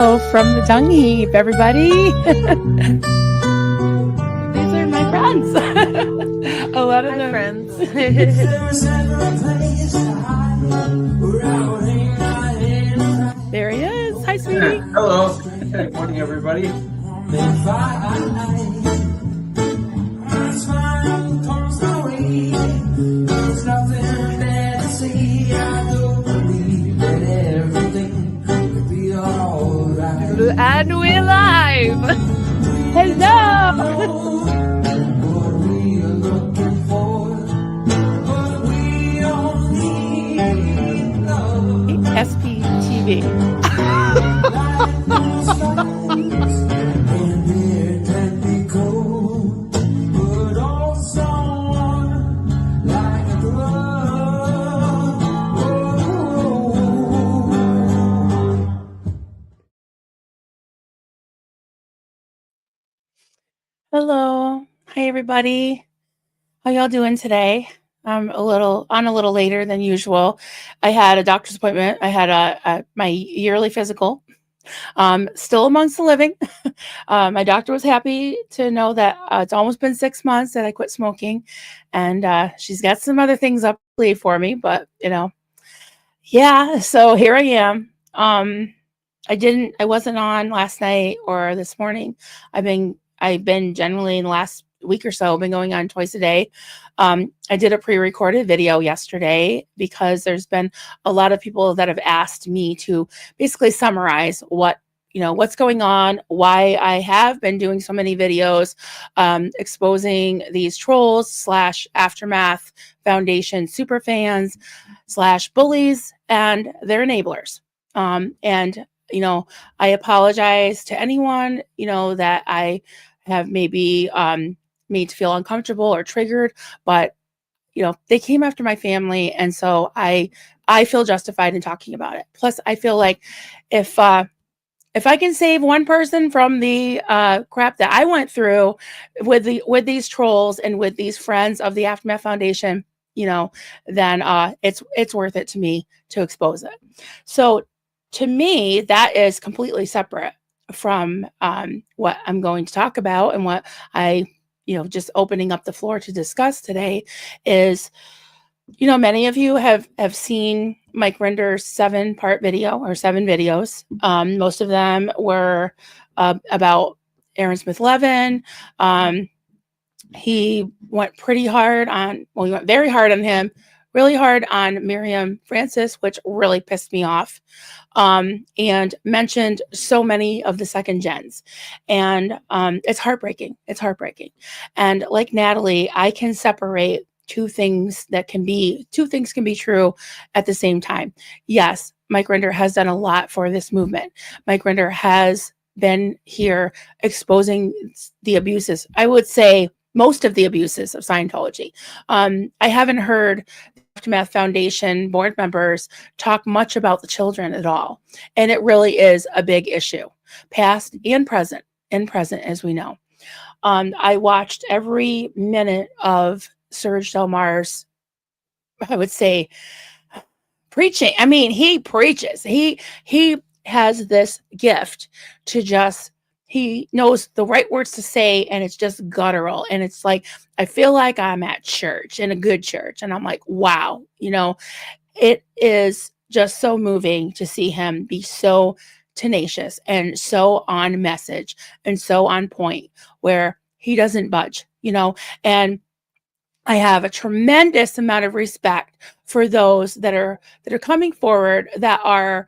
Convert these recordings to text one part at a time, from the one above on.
From the dung heap, everybody. These are my friends. A lot of them. Friends. There he is. Hi, sweetie. Hello. Good morning, everybody. And we're live. Hello. SPTV. Hello. Hi, everybody. How y'all doing today? I'm a little later than usual. I had a doctor's appointment. I had my yearly physical. Still amongst the living. My doctor was happy to know that it's almost been 6 months that I quit smoking, and she's got some other things up for me. But yeah. So here I am. I wasn't on last night or this morning. I've been generally in the last week or so, been going on twice a day. I did a pre-recorded video yesterday because there's been a lot of people that have asked me to basically summarize what's going on, why I have been doing so many videos, exposing these trolls / Aftermath Foundation superfans / bullies and their enablers. And I apologize to anyone, that I have maybe made to feel uncomfortable or triggered, but they came after my family, and so I feel justified in talking about it. Plus, I feel like if I can save one person from the crap that I went through with these trolls and with these friends of the Aftermath Foundation, then it's worth it to me to expose it. So to me, that is completely separate from what I'm going to talk about, and what I just opening up the floor to discuss today is, many of you have seen Mike Rinder's 7-part video or 7 videos. Most of them were about Aaron Smith-Levin. He went he went very hard on him, really hard on Miriam Francis, which really pissed me off, and mentioned so many of the second gens. And it's heartbreaking. It's heartbreaking. And like Natalie, I can separate two things can be true at the same time. Yes, Mike Rinder has done a lot for this movement. Mike Rinder has been here exposing the abuses. I would say most of the abuses of Scientology. I haven't heard the Aftermath Foundation board members talk much about the children at all. And it really is a big issue, past and present, as we know. I watched every minute of Serge Delmar's, I would say, preaching. I mean, he preaches. He has this gift to just, he knows the right words to say, and it's just guttural. And it's like, I feel like I'm at church, in a good church. And I'm like, wow, it is just so moving to see him be so tenacious and so on message and so on point, where he doesn't budge, and I have a tremendous amount of respect for those that are coming forward, that are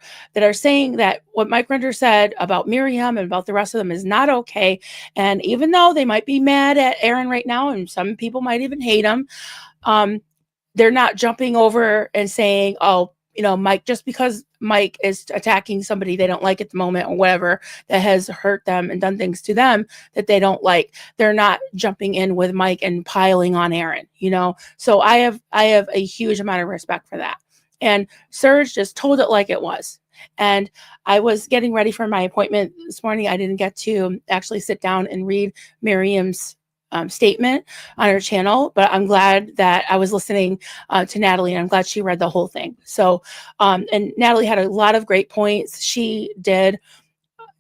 saying that what Mike Rinder said about Miriam and about the rest of them is not okay. And even though they might be mad at Aaron right now, and some people might even hate him, they're not jumping over and saying, oh, Mike, just because Mike is attacking somebody they don't like at the moment or whatever, that has hurt them and done things to them that they don't like, they're not jumping in with Mike and piling on Aaron, So I have a huge amount of respect for that. And Serge just told it like it was. And I was getting ready for my appointment this morning. I didn't get to actually sit down and read Miriam's statement on her channel, but I'm glad that I was listening to Natalie, and I'm glad she read the whole thing. So, and Natalie had a lot of great points. She did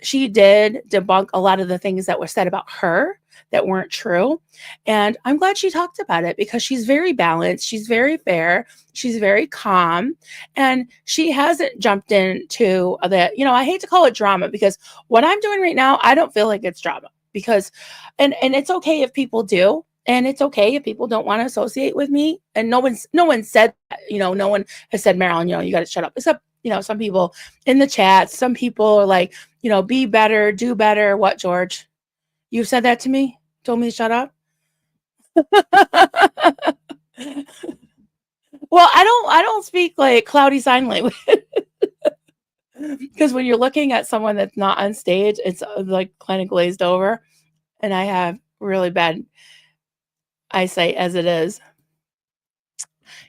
she did debunk a lot of the things that were said about her that weren't true. And I'm glad she talked about it because she's very balanced. She's very fair. She's very calm. And she hasn't jumped into I hate to call it drama because what I'm doing right now, I don't feel like it's drama because, and it's okay if people do. And it's okay if people don't want to associate with me. And no one said that, no one has said, Marilyn, you got to shut up. Except, some people in the chat, some people are like, be better, do better. What, George? You said that to me? Told me to shut up? Well, I don't speak like cloudy sign language. Because when you're looking at someone that's not on stage, it's like kind of glazed over. And I have really bad eyesight as it is.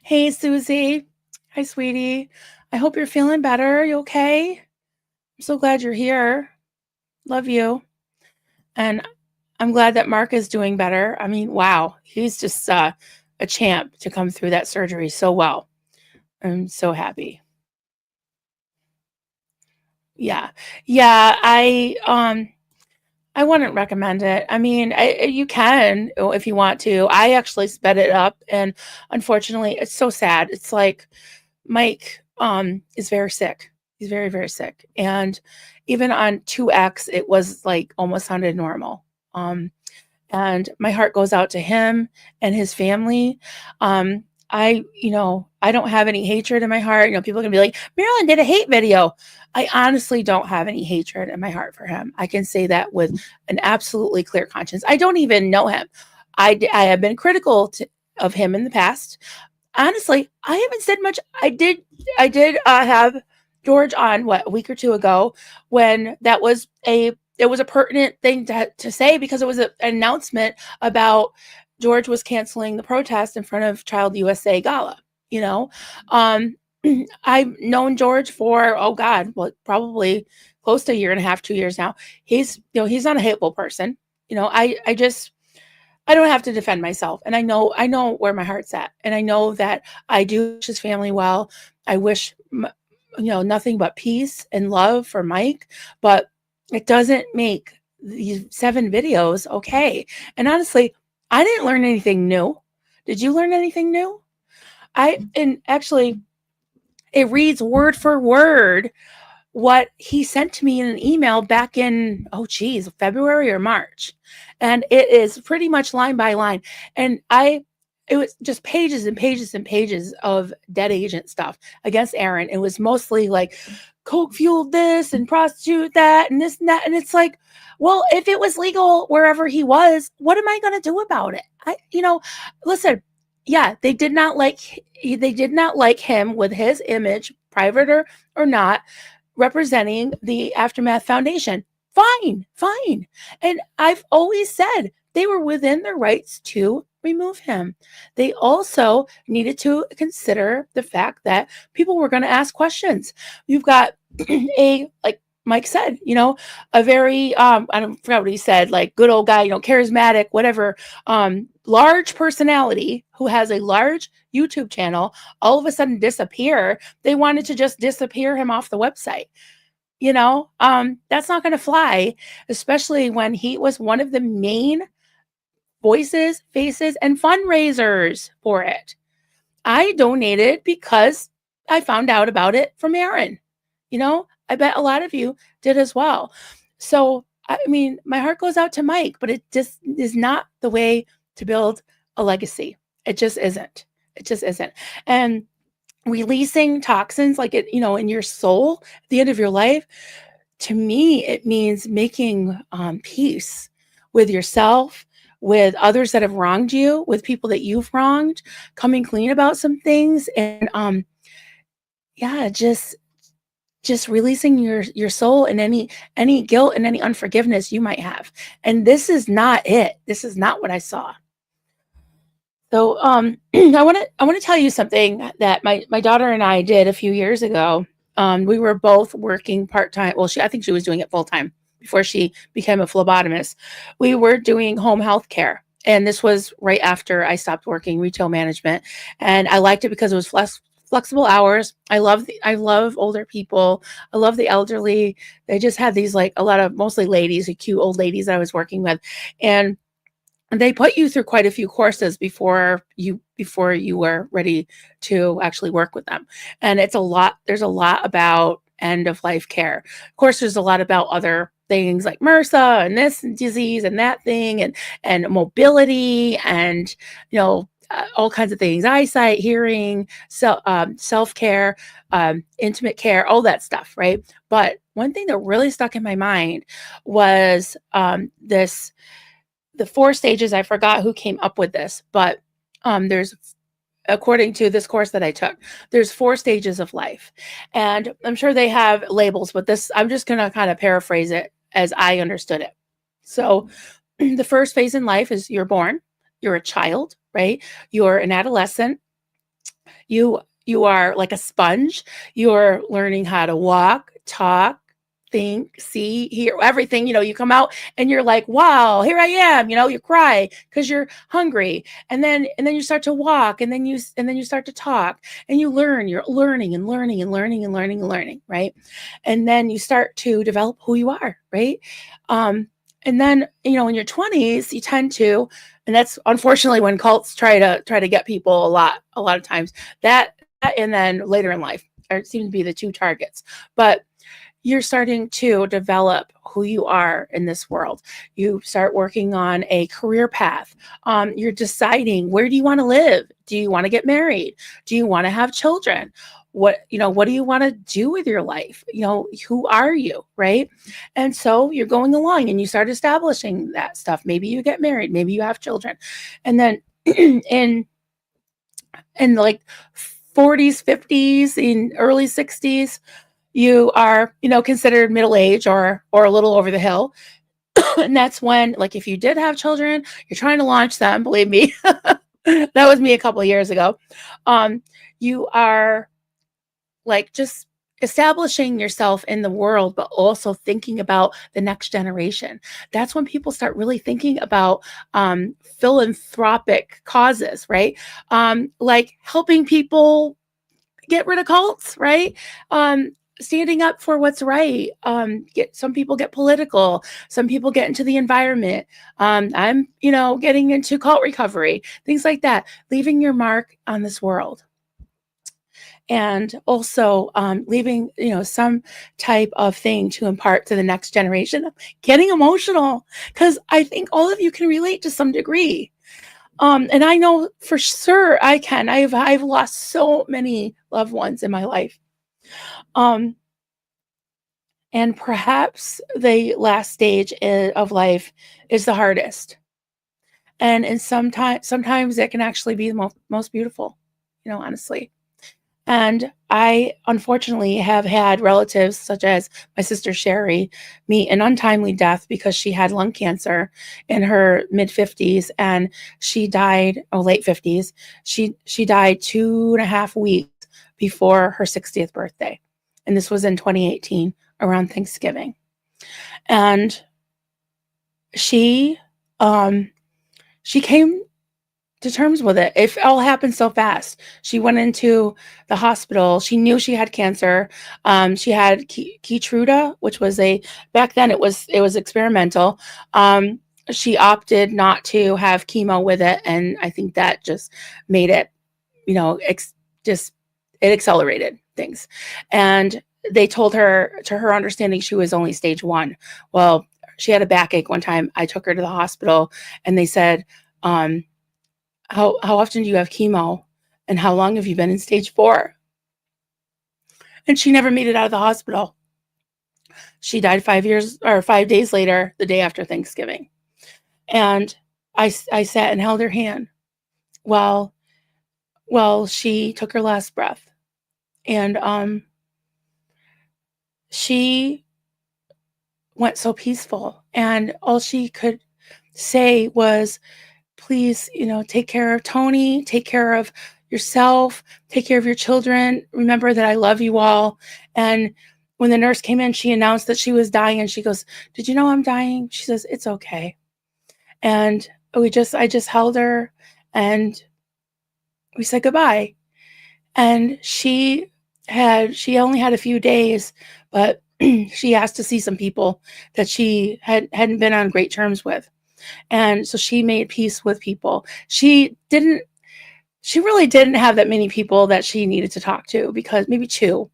Hey, Susie. Hi, sweetie. I hope you're feeling better. Are you okay? I'm so glad you're here. Love you. And I'm glad that Mark is doing better. I mean, wow. He's just a champ to come through that surgery so well. I'm so happy. Yeah. Yeah. I wouldn't recommend it. I mean, you can if you want to. I actually sped it up, and unfortunately, it's so sad. It's like Mike is very sick. He's very, very sick, and even on 2X, it was like almost sounded normal. And my heart goes out to him and his family. I don't have any hatred in my heart. People are gonna be like, Marilyn did a hate video. I honestly don't have any hatred in my heart for him. I can say that with an absolutely clear conscience. I don't even know him. I have been critical of him in the past. Honestly, I haven't said much. I did have George on a week or two ago when it was a pertinent thing to say because it was an announcement about George was canceling the protest in front of Child USA Gala. I've known George for, probably close to a year and a half, 2 years now. He's not a hateful person. I don't have to defend myself. And I know where my heart's at. And I know that I do wish his family well. I wish, nothing but peace and love for Mike, but it doesn't make these 7 videos okay. And honestly, I didn't learn anything new. Did you learn anything new? And actually, it reads word for word what he sent to me in an email back in, February or March. And it is pretty much line by line. And it was just pages and pages and pages of dead agent stuff against Aaron. It was mostly like coke fueled this and prostitute that and this and that. And it's like, well, if it was legal wherever he was, what am I going to do about it? Listen, yeah, they did not like him with his image, private or not, representing the Aftermath Foundation. Fine. And I've always said they were within their rights to remove him. They also needed to consider the fact that people were going to ask questions. You've got like Mike said, a very, I forgot what he said, like good old guy, charismatic, whatever, large personality who has a large YouTube channel, all of a sudden disappear. They wanted to just disappear him off the website. That's not going to fly, especially when he was one of the main voices, faces, and fundraisers for it. I donated because I found out about it from Aaron. I bet a lot of you did as well. So, I mean, my heart goes out to Mike, but it just is not the way to build a legacy. It just isn't. And releasing toxins like it, in your soul at the end of your life, to me, it means making peace with yourself, with others that have wronged you, with people that you've wronged, coming clean about some things, and just releasing your soul and any guilt and any unforgiveness you might have. And this is not it. This is not what I saw. So I want to tell you something that my daughter and I did a few years ago. We were both working part-time. Well, I think she was doing it full-time before she became a phlebotomist. We were doing home health care. And this was right after I stopped working retail management. And I liked it because it was less flexible hours. I love older people. I love the elderly. They just had these like a lot of mostly ladies, cute old ladies that I was working with, and they put you through quite a few courses before you were ready to actually work with them. And it's a lot. There's a lot about end of life care. Of course, there's a lot about other things like MRSA and this disease and that thing and mobility and all kinds of things, eyesight, hearing, self care, intimate care, all that stuff, right? But one thing that really stuck in my mind was the 4 stages. I forgot who came up with this, but there's, according to this course that I took, there's 4 stages of life. And I'm sure they have labels, but this, I'm just going to kind of paraphrase it as I understood it. So the first phase in life is you're born, you're a child, right? You're an adolescent. You are like a sponge. You're learning how to walk, talk, think, see, hear, everything. You come out and you're like, wow, here I am. You cry because you're hungry, and then you start to walk, and then you start to talk, and you learn. You're learning and learning and learning and learning and learning, right? And then you start to develop who you are, right? And then in your 20s, you tend to, and that's unfortunately when cults try to get people a lot of times, that and then later in life seem to be the 2 targets. But you're starting to develop who you are in this world. You start working on a career path. You're deciding, where do you want to live? Do you want to get married? Do you want to have children? What do you want to do with your life? Who are you, right? And so you're going along and you start establishing that stuff. Maybe you get married, maybe you have children. And then in like 40s, 50s, in early 60s, you are, considered middle age or a little over the hill. And that's when, like, if you did have children, you're trying to launch them, believe me. That was me a couple of years ago. You are like just establishing yourself in the world, but also thinking about the next generation. That's when people start really thinking about philanthropic causes, right? Like helping people get rid of cults, right? Standing up for what's right. Some people get political. Some people get into the environment. I'm, getting into cult recovery, things like that. Leaving your mark on this world, and also leaving, some type of thing to impart to the next generation. Getting emotional because I think all of you can relate to some degree. And I know for sure I can. I've lost so many loved ones in my life. And perhaps the last stage of life is the hardest. And sometimes it can actually be the most beautiful, honestly. And I unfortunately have had relatives such as my sister Sherry meet an untimely death because she had lung cancer in her mid 50s, and she died, late 50s. She died 2.5 weeks before her 60th birthday. And this was in 2018 around Thanksgiving. And she came to terms with it. It all happened so fast. She went into the hospital. She knew she had cancer. She had Keytruda, which was back then it was experimental. She opted not to have chemo with it, and I think that just made it, it accelerated things. And they told her, to her understanding, she was only stage 1. Well, she had a backache one time. I took her to the hospital, and they said, how often do you have chemo, and how long have you been in stage 4? And she never made it out of the hospital. She died 5 days later, the day after Thanksgiving. And I sat and held her hand while she took her last breath. And she went so peaceful, and all she could say was, please, take care of Tony, take care of yourself, take care of your children. Remember that I love you all. And when the nurse came in, she announced that she was dying, and she goes, did you know I'm dying? She says, it's okay. And I just held her, and we said goodbye. And she only had a few days, but she asked to see some people that she hadn't been on great terms with. And so she made peace with people. She really didn't have that many people that she needed to talk to, because maybe two.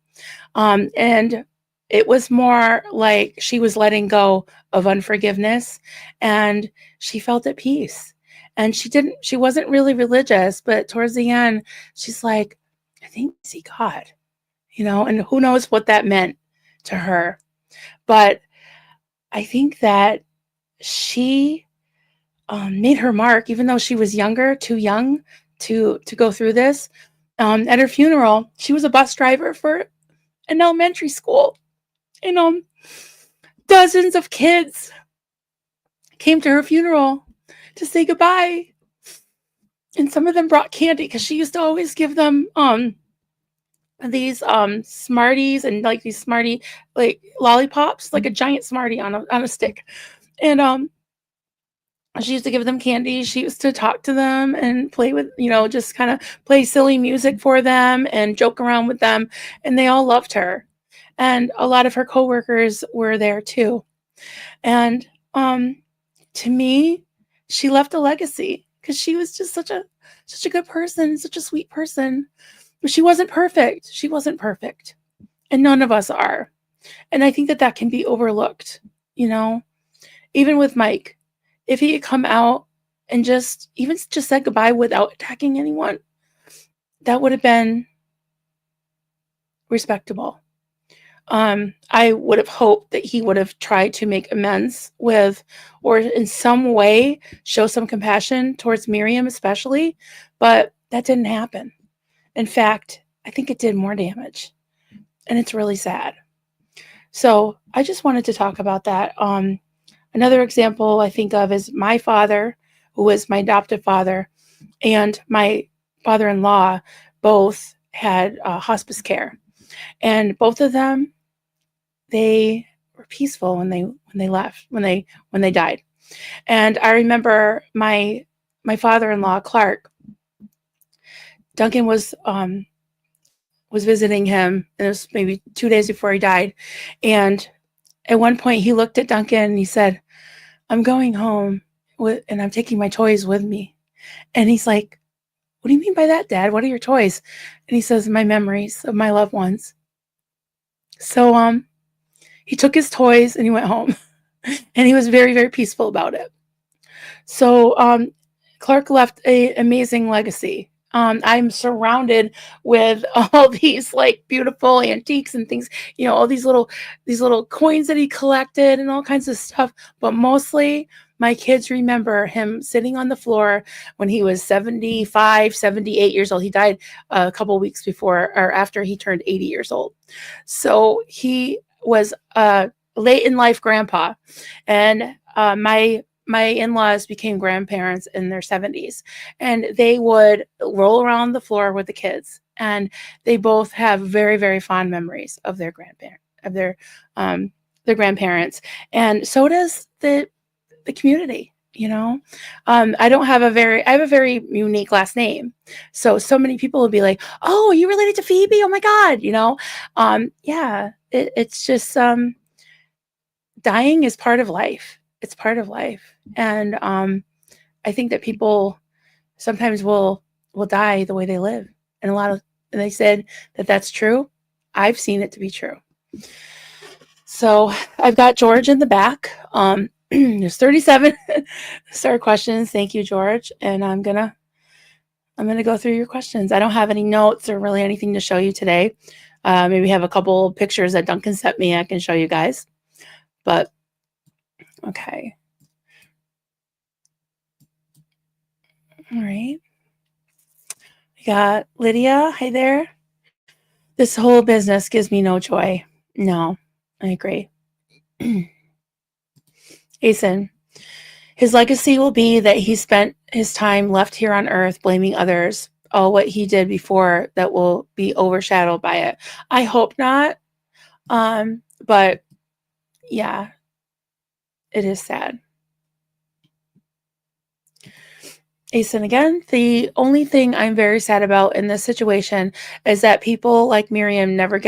And it was more like she was letting go of unforgiveness, and she felt at peace. And she wasn't really religious, but towards the end, she's like, I think I see God, and who knows what that meant to her. But I think that she made her mark, even though she was too young to go through this. At her funeral, she was a bus driver for an elementary school, and dozens of kids came to her funeral to say goodbye, and some of them brought candy, because she used to always give them these Smarties, and like these Smartie like lollipops, like a giant Smartie on a stick. And she used to give them candy. She used to talk to them and play with, just kind of play silly music for them and joke around with them. And they all loved her. And a lot of her coworkers were there too. And to me, she left a legacy, because she was just such a good person, such a sweet person. But she wasn't perfect. She wasn't perfect. And none of us are. And I think that can be overlooked, even with Mike. If he had come out and just said goodbye without attacking anyone, that would have been respectable. I would have hoped that he would have tried to make amends with, or in some way show some compassion towards Miriam especially, but that didn't happen. In fact, I think it did more damage, and it's really sad. So I just wanted to talk about that. Another example I think of is my father, who was my adoptive father, and my father-in-law both had hospice care, and both of them, they were peaceful when they left, when they died. And I remember my father-in-law, Clark. Duncan was visiting him, and it was maybe 2 days before he died. And at one point, he looked at Duncan and he said, I'm going home and I'm taking my toys with me. And he's like, what do you mean by that, Dad? What are your toys? And he says, my memories of my loved ones. So he took his toys and he went home. And he was very, very peaceful about it. So Clark left an amazing legacy. I'm surrounded with all these like beautiful antiques and things, all these little coins that he collected and all kinds of stuff. But mostly my kids remember him sitting on the floor when he was 75, 78 years old. He died a couple weeks before or after he turned 80 years old. So he was a late in life grandpa. And my in-laws became grandparents in their 70s, and they would roll around on the floor with the kids, and they both have very, very fond memories of their grandparents, and so does the community. I have a very unique last name, so many people will be like, oh, are you related to Phoebe? Oh my God. Yeah, it's just dying is part of life. It's part of life. And I think that people sometimes will die the way they live. And and they said that that's true. I've seen it to be true. So I've got George in the back. There's 37 star questions. Thank you, George. And I'm gonna go through your questions. I don't have any notes or really anything to show you today. Maybe have a couple pictures that Duncan sent me I can show you guys. But okay. All right. We got Lydia. Hi there. This whole business gives me no joy. No, I agree. Asen. His legacy will be that he spent his time left here on earth blaming others. All what he did before that will be overshadowed by it. I hope not. But yeah, it is sad. Asen again, the only thing I'm very sad about in this situation is that people like Miriam never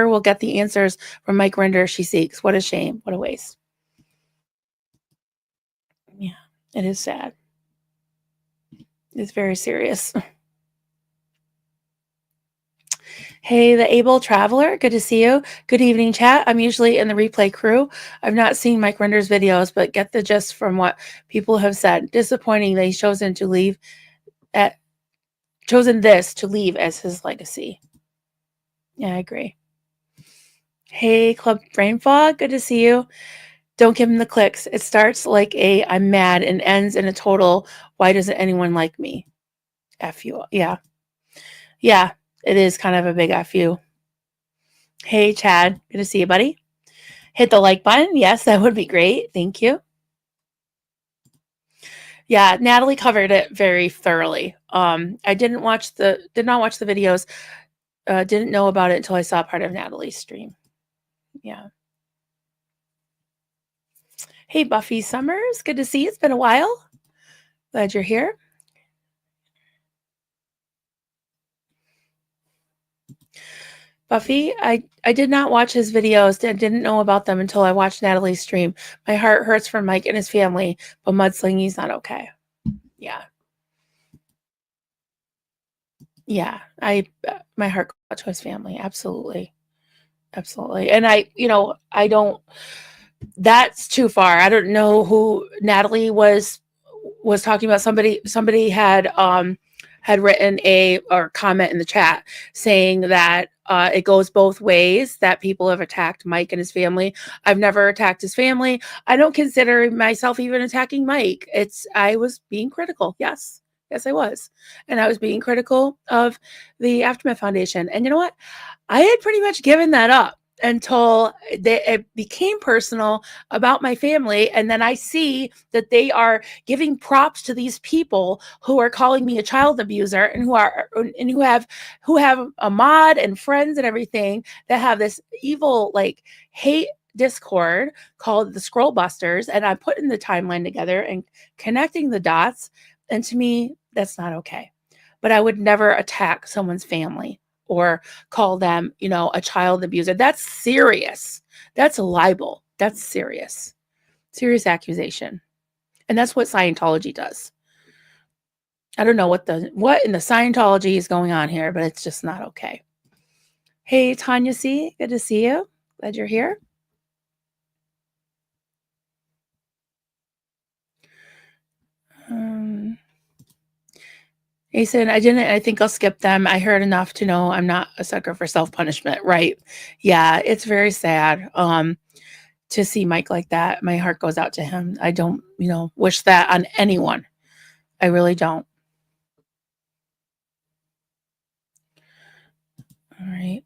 will get the answers from Mike Rinder she seeks. What a shame. What a waste. Yeah, it is sad. It's very serious. Hey, the Able Traveler, good to see you. Good evening, chat. I'm usually in the replay crew. I've not seen Mike Render's videos, but get the gist from what people have said. Disappointing that he's chosen this to leave as his legacy. Yeah, I agree. Hey, Club Brain Fog, good to see you. Don't give him the clicks. It starts like a I'm mad and ends in a total why doesn't anyone like me? F you. Yeah. Yeah, it is kind of a big F you. Hey, Chad, good to see you, buddy. Hit the like button. Yes, that would be great. Thank you. Yeah, Natalie covered it very thoroughly. I did not watch the videos. Didn't know about it until I saw part of Natalie's stream. Yeah. Hey, Buffy Summers, good to see you. It's been a while. Glad you're here. Buffy, I did not watch his videos. I didn't know about them until I watched Natalie's stream. My heart hurts for Mike and his family, but Mudslinging's not okay. Yeah. Yeah. My heart goes out to his family. Absolutely. Absolutely. And I don't, that's too far. I don't know who Natalie was talking about. Somebody had written or comment in the chat saying that it goes both ways, that people have attacked Mike and his family. I've never attacked his family. I don't consider myself even attacking Mike. I was being critical. Yes, I was. And I was being critical of the Aftermath Foundation. And you know what? I had pretty much given that up until it became personal about my family. And then I see that they are giving props to these people who are calling me a child abuser and who have a mod and friends and everything that have this evil, like, hate Discord called the Scroll Busters. And I'm putting the timeline together and connecting the dots. And to me, that's not okay. But I would never attack someone's family or call them, a child abuser. That's serious. That's a libel. That's serious. Serious accusation. And that's what Scientology does. I don't know what in the Scientology is going on here, but it's just not okay. Hey, Tanya C. Good to see you. Glad you're here. Jason, I think I'll skip them. I heard enough to know I'm not a sucker for self-punishment, right? Yeah, it's very sad to see Mike like that. My heart goes out to him. I don't, wish that on anyone. I really don't. All right.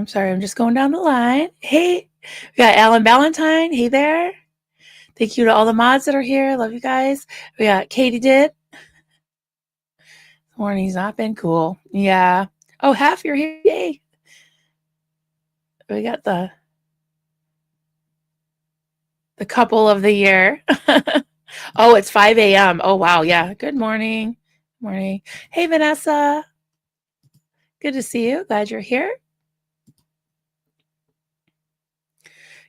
Sorry, I'm just going down the line. Hey, we got Alan Valentine. Hey there. Thank you to all the mods that are here. Love you guys. We got Katie did. Morning's not been cool. Yeah. Oh, half you're here. Yay. We got the couple of the year. Oh, it's 5 a.m. Oh, wow. Yeah. Good morning. Morning. Hey, Vanessa. Good to see you. Glad you're here.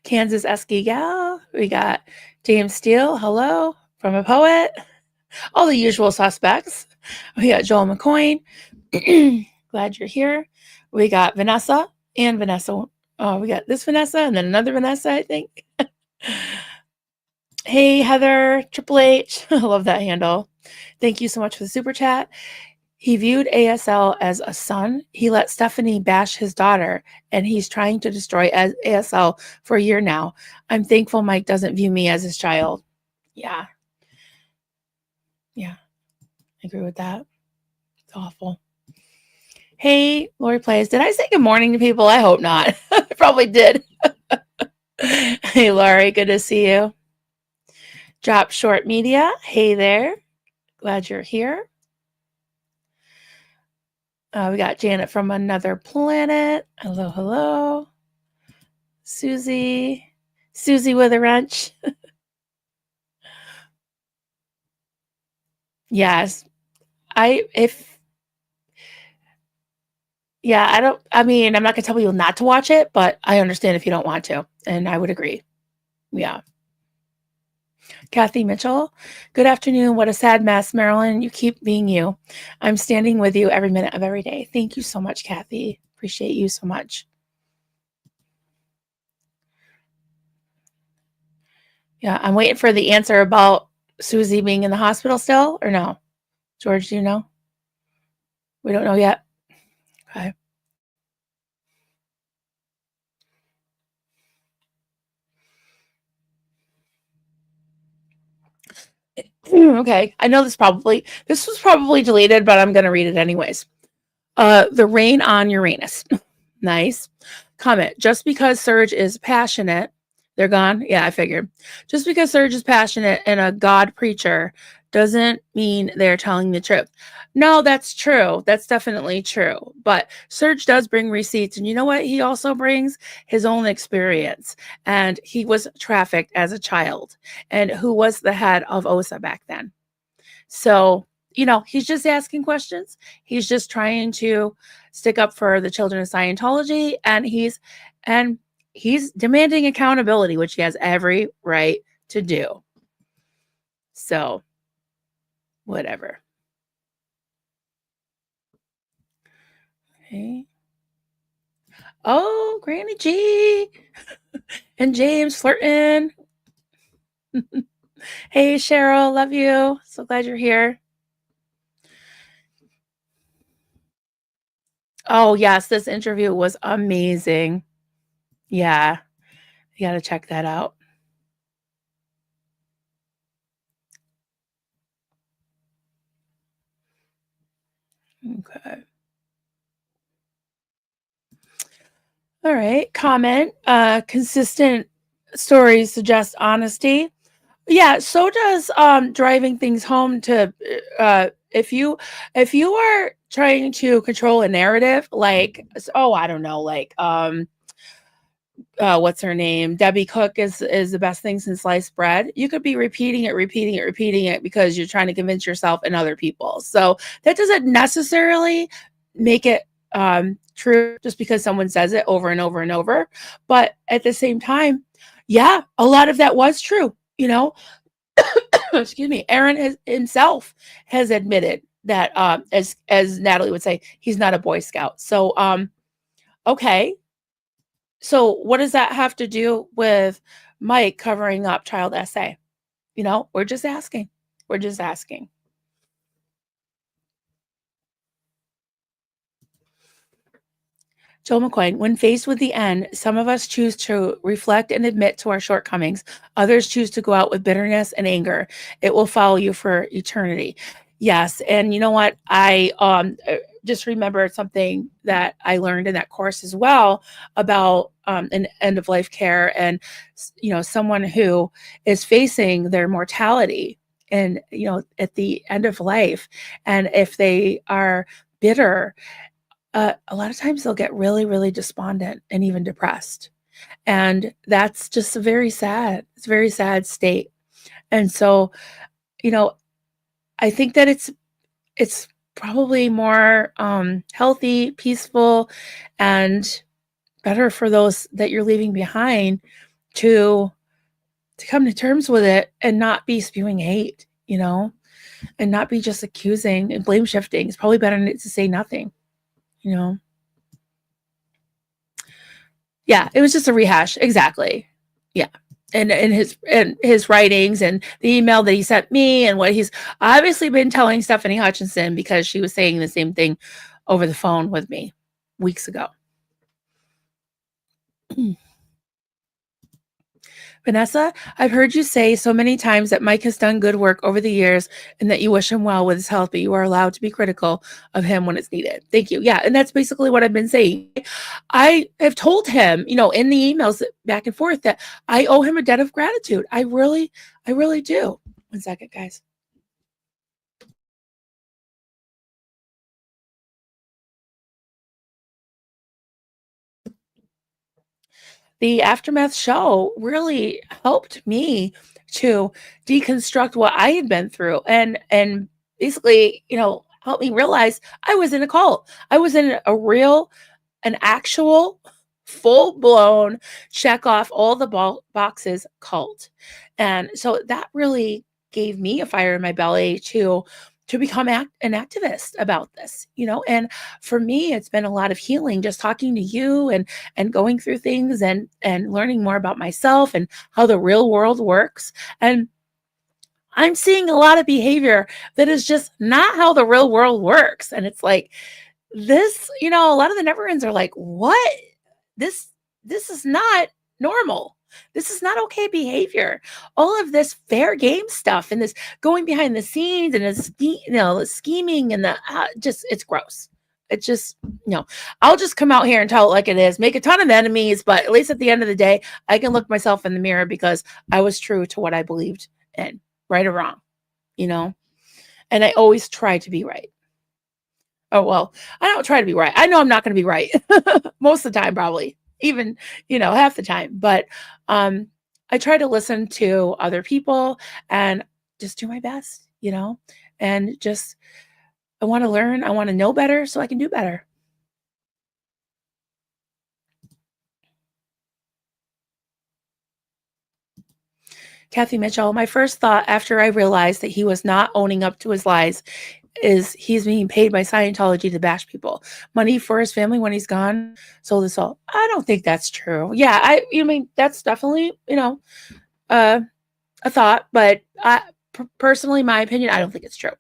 Kansas Esky Gal. We got James Steele. Hello. From a Poet. All the usual suspects. We got Joel McCoy. Glad you're here. We got Vanessa and Vanessa. Oh, we got this Vanessa and then another Vanessa, I think. Hey, Heather, Triple H. I love that handle. Thank you so much for the super chat. He viewed ASL as a son. He let Stephanie bash his daughter, and he's trying to destroy ASL for a year now. I'm thankful Mike doesn't view me as his child. Yeah. Yeah. I agree with that. It's awful. Hey, Lori Plays. Did I say good morning to people? I hope not. I probably did. Hey, Lori. Good to see you. Drop Short Media. Hey there. Glad you're here. We got Janet from Another Planet. Hello, hello. Susie with a wrench. Yes. I if yeah, I mean, I'm not gonna tell you not to watch it, but I understand if you don't want to, and I would agree. Yeah. Kathy Mitchell, good afternoon. What a sad mess, Marilyn. You keep being you. I'm standing with you every minute of every day. Thank you so much, Kathy. Appreciate you so much. Yeah, I'm waiting for the answer about Susie being in the hospital still, or no? George, do you know? We don't know yet. Okay. Okay. I know this was probably deleted, but I'm gonna read it anyways. The rain on Uranus. Nice. Comment. Just because Serge is passionate, they're gone. Yeah, I figured. Just because Serge is passionate and a God preacher doesn't mean they're telling the truth. No, that's true. That's definitely true. But Serge does bring receipts. And you know what? He also brings his own experience. And he was trafficked as a child. And who was the head of OSA back then? So, he's just asking questions. He's just trying to stick up for the children of Scientology, and he's demanding accountability, which he has every right to do. So, whatever. Okay. Oh, Granny G and James flirting. Hey, Cheryl, love you. So glad you're here. Oh, yes, this interview was amazing. Yeah, you got to check that out. Okay. All right. Comment. Consistent stories suggest honesty. Yeah, so does driving things home to if you are trying to control a narrative, like, oh, I don't know, like what's her name? Debbie Cook is the best thing since sliced bread. You could be repeating it because you're trying to convince yourself and other people. So that doesn't necessarily make it true just because someone says it over and over and over. But at the same time, yeah, a lot of that was true. Excuse me. Himself has admitted that, as Natalie would say, he's not a Boy Scout. So, okay. So what does that have to do with Mike covering up child SA? We're just asking. We're just asking. Joe McQuain, when faced with the end, some of us choose to reflect and admit to our shortcomings. Others choose to go out with bitterness and anger. It will follow you for eternity. Yes. And you know what? I just remembered something that I learned in that course as well about an end of life care and, someone who is facing their mortality and, at the end of life. And if they are bitter, a lot of times they'll get really, really despondent and even depressed. And that's just it's a very sad state. And so, you know, I think that it's probably more healthy, peaceful, and better for those that you're leaving behind to come to terms with it and not be spewing hate, and not be just accusing and blame shifting. It's probably better to say nothing. Yeah, it was just a rehash. Exactly. Yeah. And his writings and the email that he sent me and what he's obviously been telling Stephanie Hutchinson because she was saying the same thing over the phone with me weeks ago. Vanessa, I've heard you say so many times that Mike has done good work over the years and that you wish him well with his health, but you are allowed to be critical of him when it's needed. Thank you. Yeah, and that's basically what I've been saying. I have told him, in the emails back and forth that I owe him a debt of gratitude. I really do. 1 second, guys. The Aftermath show really helped me to deconstruct what I had been through and basically, helped me realize I was in a cult. I was in an actual full blown check off all the boxes cult. And so that really gave me a fire in my belly to become an activist about this, and for me, it's been a lot of healing, just talking to you and going through things and learning more about myself and how the real world works. And I'm seeing a lot of behavior that is just not how the real world works. And it's like this, a lot of the never-ends are like, what? This this is not normal. This is not okay behavior. All of this fair game stuff and this going behind the scenes and the scheming and the just it's gross. It's just I'll just come out here and tell it like it is, make a ton of enemies, but at least at the end of the day, I can look myself in the mirror because I was true to what I believed in, right or wrong, you know? And I always try to be right. Oh, well, I don't try to be right. I know I'm not going to be right most of the time, probably even, half the time. But I try to listen to other people and just do my best, and just I want to learn. I want to know better so I can do better. Kathy Mitchell, my first thought after I realized that he was not owning up to his lies is he's being paid by Scientology to bash people. Money for his family when he's gone. Sold his soul. I don't think that's true. Yeah, mean that's definitely, uh, a thought, but personally, my opinion, I don't think it's true.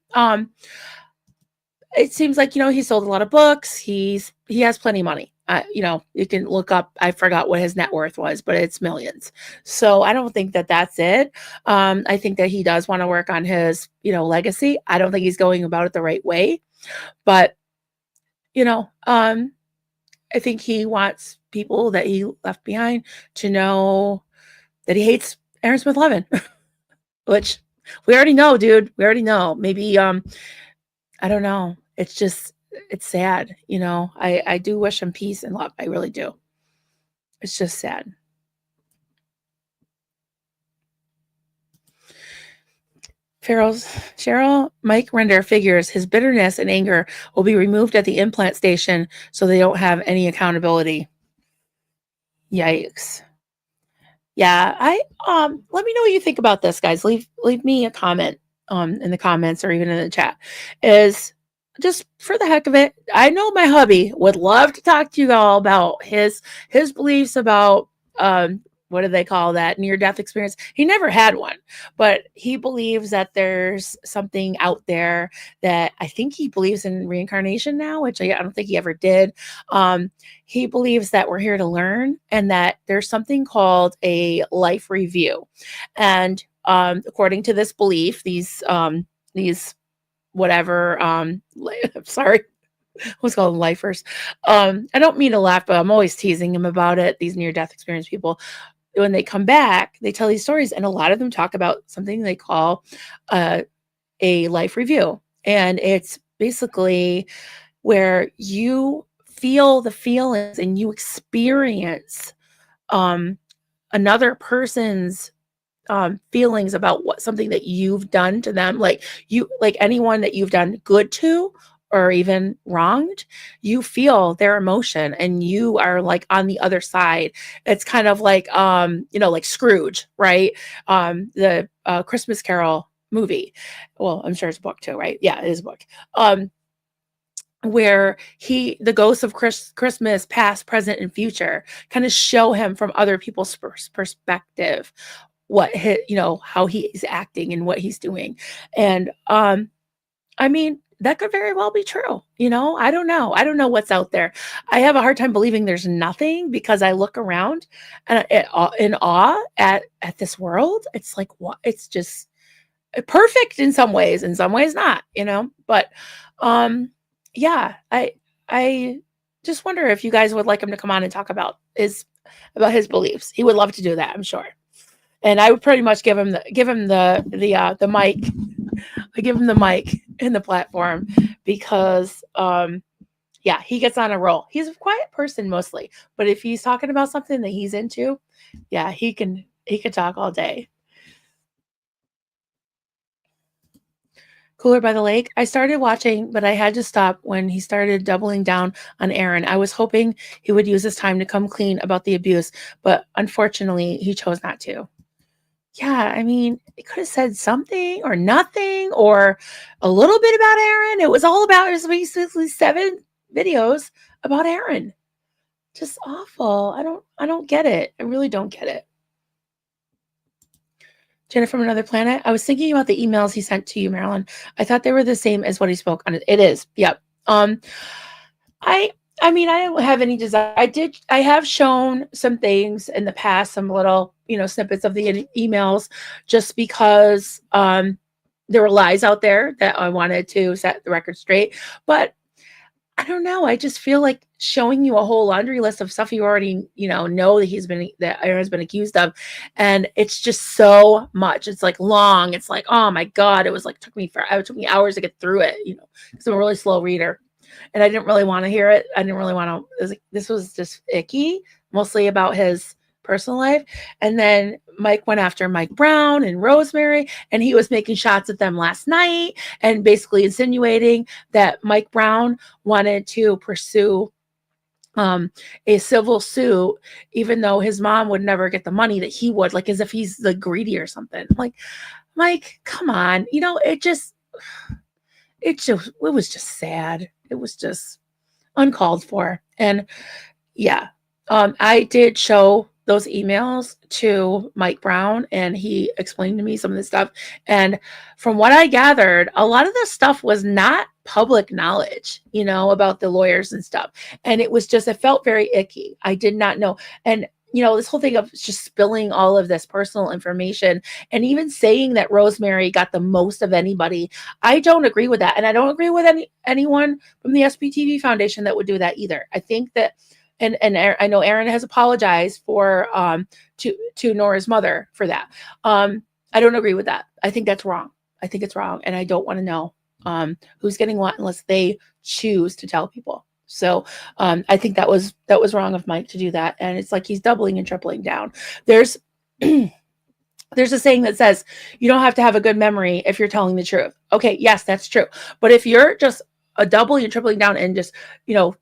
It seems like, he sold a lot of books. He has plenty of money. You can look up, I forgot what his net worth was, but it's millions. So I don't think that that's it. I think that he does want to work on his, legacy. I don't think he's going about it the right way, but, I think he wants people that he left behind to know that he hates Aaron Smith Levin, which we already know, dude. We already know. Maybe, I don't know. It's sad, I do wish him peace and love. I really do. It's just sad. Cheryl, Mike Rinder figures his bitterness and anger will be removed at the implant station so they don't have any accountability. Yikes. Yeah, let me know what you think about this, guys. Leave me a comment in the comments or even in the chat. Is just for the heck of it. I know my hubby would love to talk to you all about his beliefs about what do they call that, near death experience. He never had one, but he believes that there's something out there, that I think he believes in reincarnation now, which I don't think he ever did. He believes that we're here to learn and that there's something called a life review. And according to this belief, these whatever, sorry, what's called lifers. I don't mean to laugh, but I'm always teasing him about it. These near death experience people, when they come back, they tell these stories, and a lot of them talk about something they call a life review. And it's basically where you feel the feelings and you experience another person's feelings about something that you've done to them, like anyone that you've done good to or even wronged, you feel their emotion and you are like on the other side. It's kind of like like Scrooge, right? The Christmas Carol movie. Well, I'm sure it's a book too, right? Yeah, it is a book. Where the ghosts of Christmas past, present, and future kind of show him from other people's perspective how he's acting and what he's doing. And I mean, that could very well be true. I don't know. I don't know what's out there. I have a hard time believing there's nothing, because I look around and in awe at this world. It's like, what? It's just perfect in some ways not, but yeah, I just wonder if you guys would like him to come on and talk about his beliefs. He would love to do that, I'm sure. And I would pretty much give him the mic. I give him the mic and the platform because yeah, he gets on a roll. He's a quiet person mostly, but if he's talking about something that he's into, yeah, he can talk all day. Cooler by the Lake. I started watching, but I had to stop when he started doubling down on Aaron. I was hoping he would use this time to come clean about the abuse, but unfortunately, he chose not to. Yeah, I mean, he could have said something or nothing or a little bit about Aaron. It was all about his basically 7 videos about Aaron. Just awful. I don't get it. I really don't get it. Jenna from Another Planet. I was thinking about the emails he sent to you, Marilyn. I thought they were the same as what he spoke on. It is. Yep. I I mean, I don't have any desire. I have shown some things in the past, some little, snippets of the emails just because there were lies out there that I wanted to set the record straight. But I don't know. I just feel like showing you a whole laundry list of stuff you already, know that Aaron's been accused of. And it's just so much. It's like long. It's like, oh my God. It was like, it took me hours to get through it, because I'm a really slow reader. And I didn't really want to hear it. I didn't really want to, this was just icky, mostly about his personal life. And then Mike went after Mike Brown and Rosemary, and he was making shots at them last night and basically insinuating that Mike Brown wanted to pursue a civil suit, even though his mom would never get the money that he would, like as if he's like greedy or something. Like, Mike, come on. It was just sad. It was just uncalled for. And yeah, I did show those emails to Mike Brown, and he explained to me some of this stuff. And from what I gathered, a lot of this stuff was not public knowledge, about the lawyers and stuff. And it felt very icky. I did not know. And this whole thing of just spilling all of this personal information and even saying that Rosemary got the most of anybody, I don't agree with that. And I don't agree with anyone from the SBTV Foundation that would do that either. I think that, and I know Aaron has apologized for to Nora's mother for that. I don't agree with that. I think that's wrong. I think it's wrong, and I don't want to know who's getting what unless they choose to tell people. So I think that was wrong of Mike to do that. And it's like he's doubling and tripling down. There's there's a saying that says you don't have to have a good memory if you're telling the truth. Okay, yes, that's true. But if you're just doubling and tripling down and just,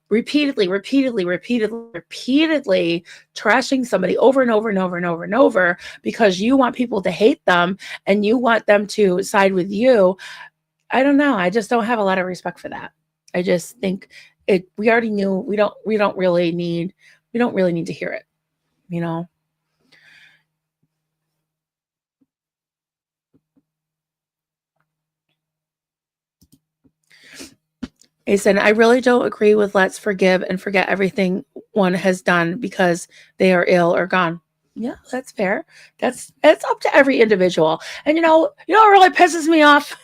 repeatedly trashing somebody over and over and over and over and over because you want people to hate them and you want them to side with you, I don't know. I just don't have a lot of respect for that. I just think we already knew. We don't really need to hear it, Asen, I really don't agree with let's forgive and forget everything one has done because they are ill or gone. Yeah, that's fair. It's up to every individual. And what really pisses me off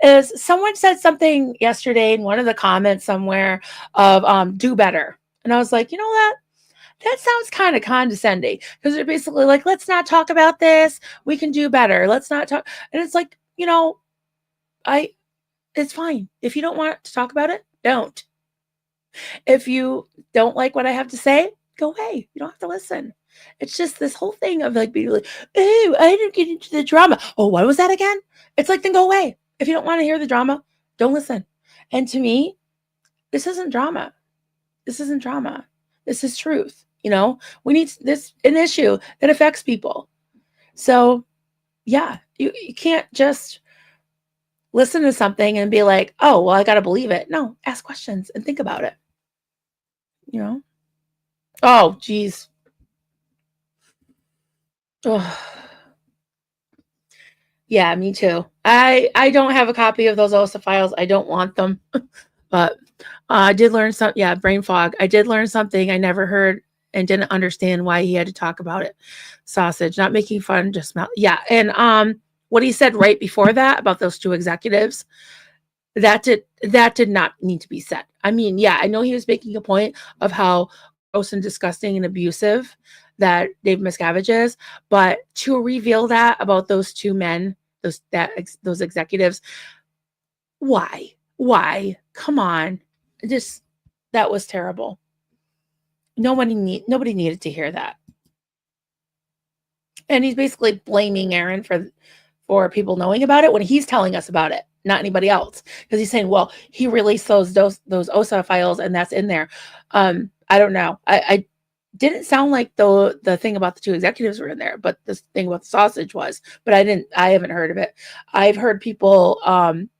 is someone said something yesterday in one of the comments somewhere of do better. And I was like, that sounds kind of condescending because they're basically like, let's not talk about this. We can do better. Let's not talk. And it's like, it's fine. If you don't want to talk about it, don't. If you don't like what I have to say, go away. You don't have to listen. It's just this whole thing of like being like, oh, I didn't get into the drama. Oh, what was that again? It's like, then go away. If you don't want to hear the drama, don't listen. And to me, this isn't drama. This isn't drama. This is truth. We need an issue that affects people. So yeah, you can't just listen to something and be like, oh, well, I got to believe it. No, ask questions and think about it. Oh, geez. Oh. Yeah, me too. I don't have a copy of those OSA files. I don't want them. But I did learn some, yeah, brain fog. I did learn something I never heard and didn't understand why he had to talk about it. Sausage, not making fun, just smell. Yeah. And what he said right before that about those 2 executives, that did not need to be said. I mean, yeah, I know he was making a point of how gross and disgusting and abusive that Dave Miscavige is, but to reveal that about those 2 men, those executives, why? Come on. That was terrible. Nobody needed to hear that. And he's basically blaming Aaron for people knowing about it when he's telling us about it. not anybody else, because he's saying, well, he released those OSA files and that's in there. I don't know. I didn't sound like the thing about the two executives were in there, but this thing about the sausage was. But I haven't heard of it. I've heard people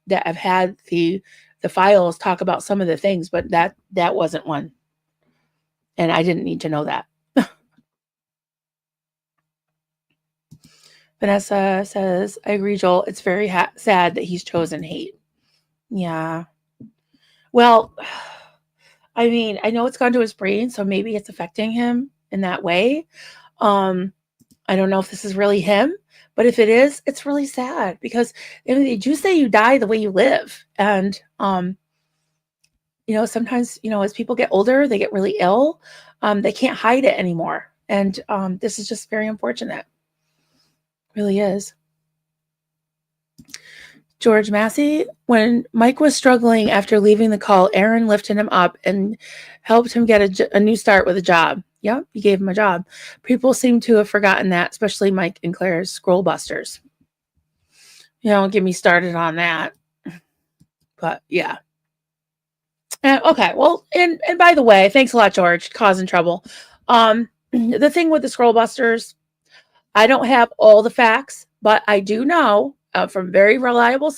that have had the files talk about some of the things, but that wasn't one, and I didn't need to know that. Vanessa says, I agree, Joel. It's very sad that he's chosen hate. Yeah. Well, I mean, I know it's gone to his brain, so maybe it's affecting him in that way. I don't know if this is really him, but if it is, it's really sad, because they do say you die the way you live. And, sometimes, as people get older, they get really ill. They can't hide it anymore. And this is just very unfortunate. It really is. George Massey, when Mike was struggling after leaving the call, Aaron lifted him up and helped him get a new start with a job. Yep, he gave him a job. People seem to have forgotten that, especially Mike and Claire's scroll busters. Don't get me started on that. But yeah. Okay, well, and by the way, thanks a lot, George, causing trouble. The thing with the scroll busters, I don't have all the facts, but I do know from very reliable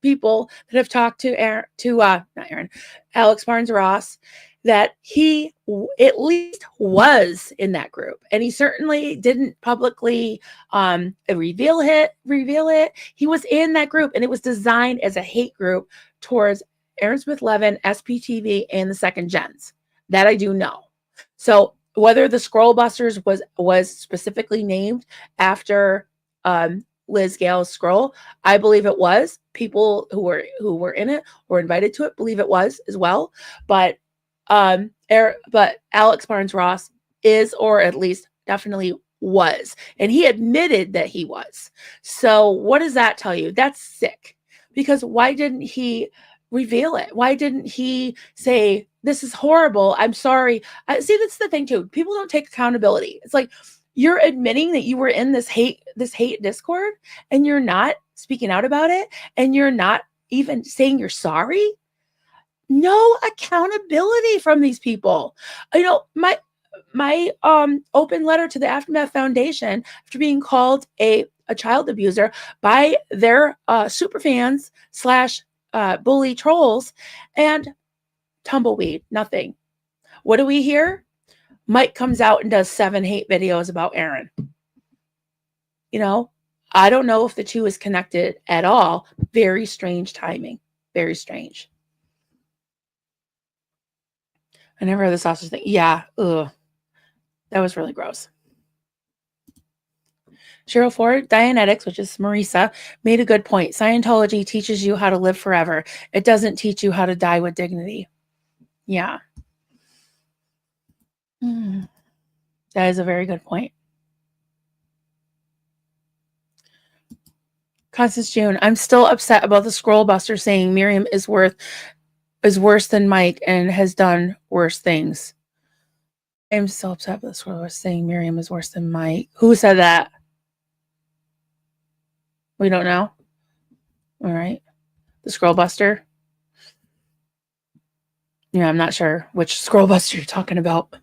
people that have talked to not Aaron, Alex Barnes Ross, that he at least was in that group, and he certainly didn't publicly reveal it. He was in that group, and it was designed as a hate group towards Aaron Smith Levin, SPTV, and the second gens. That I do know. So whether the Scroll Busters was specifically named after Liz Gale's scroll, I believe it was. People who were in it or invited to it believe it was as well. But Alex Barnes Ross is, or at least definitely was, and he admitted that he was. So what does that tell you? That's sick. Because why didn't he reveal it? Why didn't he say, this is horrible, I'm sorry? See, that's the thing too. People don't take accountability. It's like, you're admitting that you were in this hate Discord, and you're not speaking out about it, and you're not even saying you're sorry. No accountability from these people. My open letter to the Aftermath Foundation after being called a child abuser by their super fans / bully trolls, and tumbleweed, nothing. What do we hear? Mike comes out and does 7 hate videos about Aaron. I don't know if the two is connected at all. Very strange timing. Very strange. I never heard the sausage thing. Yeah. Ugh. That was really gross. Cheryl Ford, Dianetics, which is Marisa, made a good point. Scientology teaches you how to live forever. It doesn't teach you how to die with dignity. Yeah. That is a very good point. Constance June, I'm still upset about the scroll buster saying Miriam is worse than Mike and has done worse things. I'm still upset about the scroll buster saying Miriam is worse than Mike. Who said that? We don't know. All right. The scroll buster. Yeah, I'm not sure which scroll buster you're talking about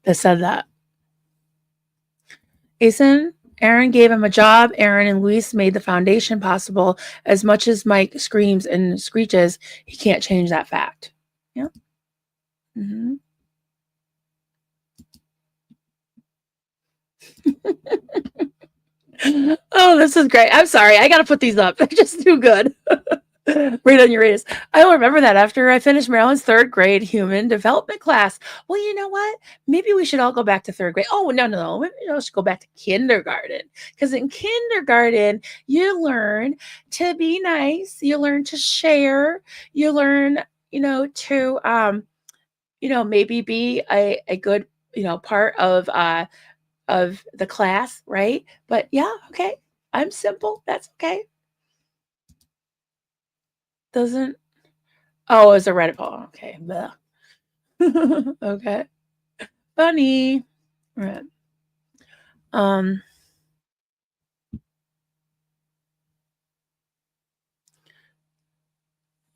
that said that. Asen, Aaron gave him a job. Aaron and Luis made the foundation possible. As much as Mike screams and screeches, he can't change that fact. Yeah. Mm-hmm. Oh, this is great. I'm sorry. I got to put these up. They're just too good. Right on your ears. I'll remember that after I finished Marilyn's 3rd grade human development class. Well, you know what? Maybe we should all go back to 3rd grade. Oh, no. Maybe we should go back to kindergarten. Because in kindergarten, you learn to be nice. You learn to share. You learn, to, maybe be a good, part of the class, right? But yeah, okay. I'm simple. That's okay. Doesn't. Oh, it's a Reddit poll. Okay. Okay. Funny. Right.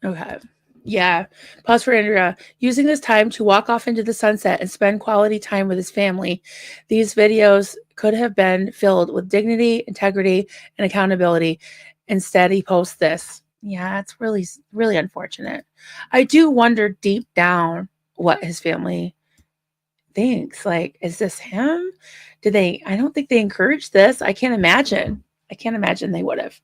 Okay. Yeah. Pause for Andrea. Using this time to walk off into the sunset and spend quality time with his family. These videos could have been filled with dignity, integrity, and accountability. Instead, he posts this. Yeah, it's really, really unfortunate. I do wonder deep down what his family thinks. Like, is this him? Did they? I don't think they encouraged this. I can't imagine. I can't imagine they would have.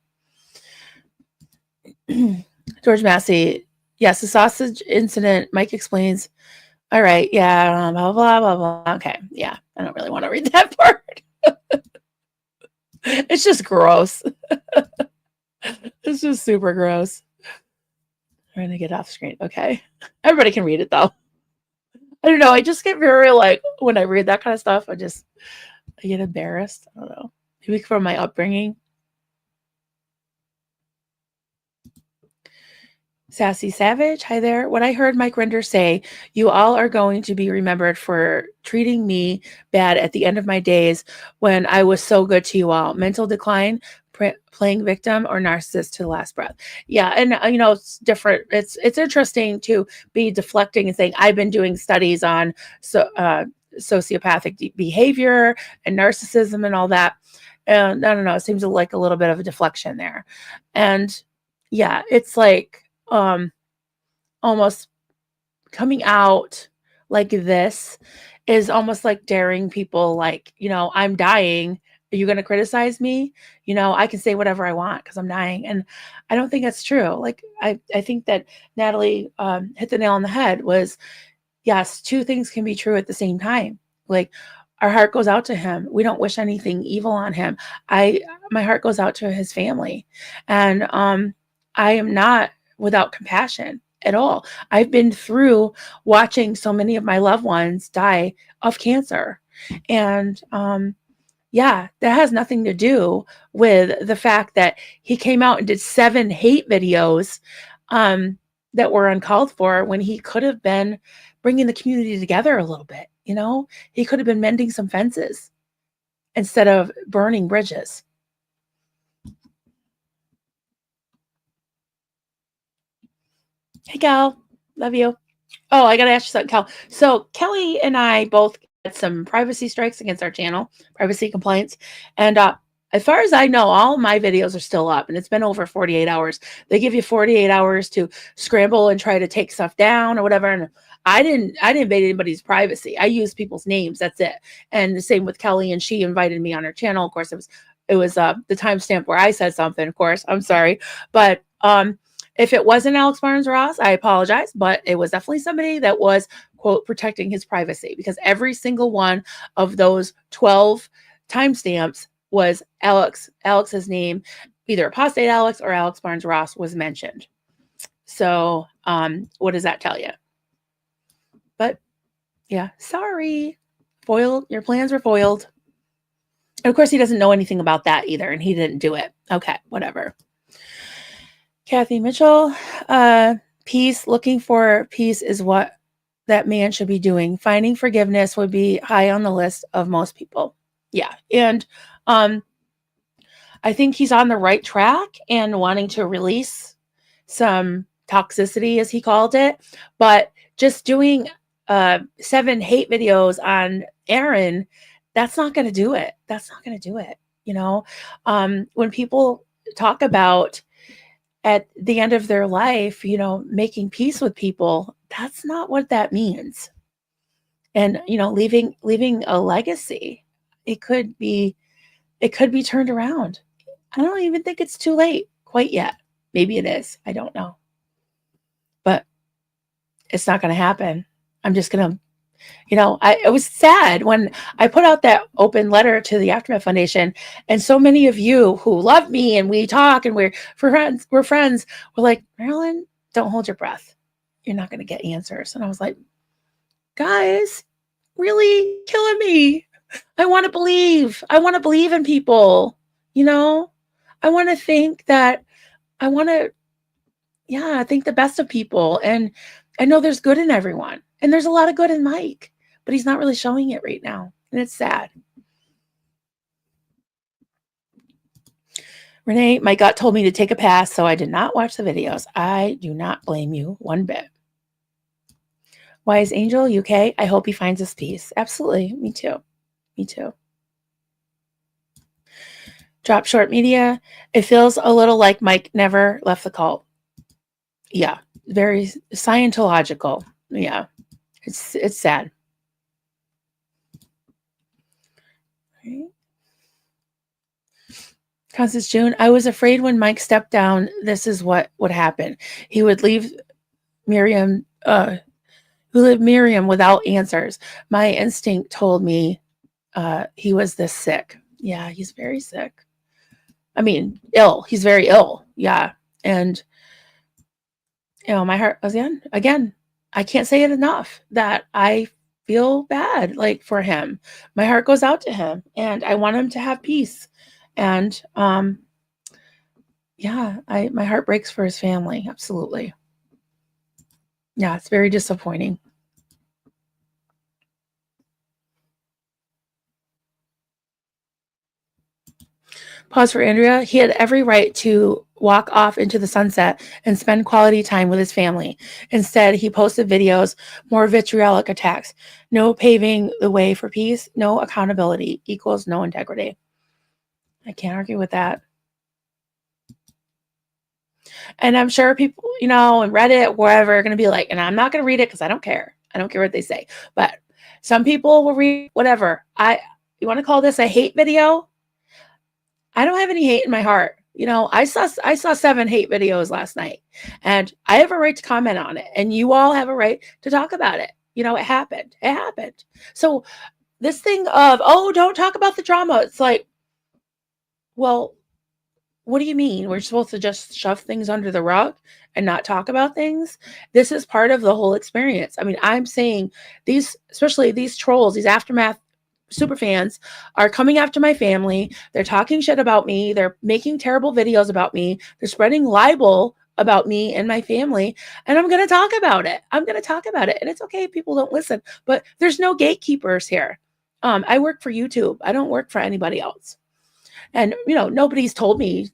George Massey, yes, the sausage incident. Mike explains. All right, yeah, blah blah blah blah. Okay, yeah, I don't really want to read that part. It's just gross. It's just super gross. I'm gonna get off screen. Okay, everybody can read it though. I don't know. I just get very like when I read that kind of stuff. I get embarrassed. I don't know. Maybe from my upbringing. Sassy Savage, hi there. What I heard Mike Rinder say, you all are going to be remembered for treating me bad at the end of my days when I was so good to you all. Mental decline, playing victim, or narcissist to the last breath. Yeah, and it's different. It's interesting to be deflecting and saying I've been doing studies on sociopathic behavior and narcissism and all that. And I don't know. It seems like a little bit of a deflection there, and yeah, it's like almost coming out like this is almost like daring people, like, I'm dying. Are you going to criticize me? I can say whatever I want because I'm dying. And I don't think that's true. Like, I think that Natalie hit the nail on the head was, yes, two things can be true at the same time. Like, our heart goes out to him. We don't wish anything evil on him. My heart goes out to his family. And I am not without compassion at all. I've been through watching so many of my loved ones die of cancer. And yeah, that has nothing to do with the fact that he came out and did 7 hate videos that were uncalled for when he could have been bringing the community together a little bit. He could have been mending some fences instead of burning bridges. Hey, Cal. Love you. Oh, I got to ask you something, Cal. So Kelly and I both had some privacy strikes against our channel, privacy complaints. And as far as I know, all my videos are still up, and it's been over 48 hours. They give you 48 hours to scramble and try to take stuff down or whatever. And I didn't invade anybody's privacy. I used people's names. That's it. And the same with Kelly, and she invited me on her channel. Of course, it was the timestamp where I said something. Of course, I'm sorry, but if it wasn't Alex Barnes Ross, I apologize, but it was definitely somebody that was, quote, protecting his privacy, because every single one of those 12 timestamps was Alex's name, either Apostate Alex or Alex Barnes Ross was mentioned. So what does that tell you? But yeah, sorry. Foiled. Your plans were foiled. And of course, he doesn't know anything about that either, and he didn't do it. Okay, whatever. Kathy Mitchell, peace, looking for peace is what that man should be doing. Finding forgiveness would be high on the list of most people. Yeah. And I think he's on the right track and wanting to release some toxicity, as he called it. But just doing 7 hate videos on Aaron, that's not going to do it. That's not going to do it. When people talk about at the end of their life, making peace with people, that's not what that means. And, leaving a legacy, it could be turned around. I don't even think it's too late quite yet. Maybe it is. I don't know. But it's not going to happen. I'm just going to, it was sad when I put out that open letter to the Aftermath Foundation, and so many of you who love me and we talk and we're friends, were like, Marilyn, don't hold your breath. You're not going to get answers. And I was like, guys, really killing me. I want to believe. I want to believe in people. I want to think that I want to, think the best of people. And I know there's good in everyone. And there's a lot of good in Mike, but he's not really showing it right now. And it's sad. Renee, my gut told me to take a pass, so I did not watch the videos. I do not blame you one bit. Why is Angel UK? I hope he finds his peace. Absolutely. Me too. Me too. Drop Short Media. It feels a little like Mike never left the cult. Yeah. Very Scientological. Yeah. It's sad. Right. Constance June, I was afraid when Mike stepped down, this is what would happen. He would leave Miriam without answers. My instinct told me he was this sick. Yeah, he's very sick. I mean, ill. He's very ill. Yeah. And, my heart was again, I can't say it enough that I feel bad for him. My heart goes out to him and I want him to have peace. And, my heart breaks for his family. Absolutely. Yeah, it's very disappointing. Pause for Andrea. He had every right to walk off into the sunset and spend quality time with his family. Instead, he posted videos, more vitriolic attacks. No paving the way for peace, no accountability equals no integrity. I can't argue with that. And I'm sure people, and Reddit, wherever, are going to be like, and I'm not going to read it because I don't care. I don't care what they say. But some people will read whatever. You want to call this a hate video? I don't have any hate in my heart. I saw 7 hate videos last night, and I have a right to comment on it, and you all have a right to talk about it. It happened. It happened. So this thing of, don't talk about the drama. It's like, well, what do you mean? We're supposed to just shove things under the rug and not talk about things? This is part of the whole experience. I mean, I'm saying especially these trolls, these aftermath super fans are coming after my family. They're talking shit about me. They're making terrible videos about me. They're spreading libel about me and my family. And I'm going to talk about it. I'm going to talk about it. And it's okay if people don't listen, but there's no gatekeepers here. I work for YouTube. I don't work for anybody else. And, nobody's told me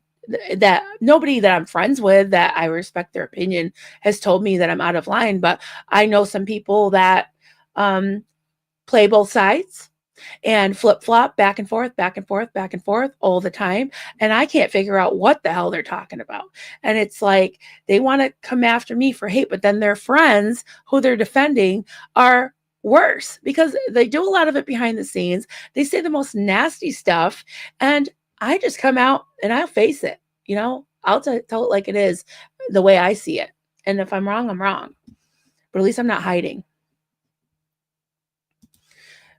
that nobody that I'm friends with that I respect their opinion has told me that I'm out of line. But I know some people that play both sides and flip-flop back and forth, back and forth, back and forth all the time. And I can't figure out what the hell they're talking about. And it's like they want to come after me for hate, but then their friends who they're defending are worse because they do a lot of it behind the scenes. They say the most nasty stuff. And I just come out and I'll face it. I'll tell it like it is, the way I see it. And if I'm wrong, I'm wrong. But at least I'm not hiding.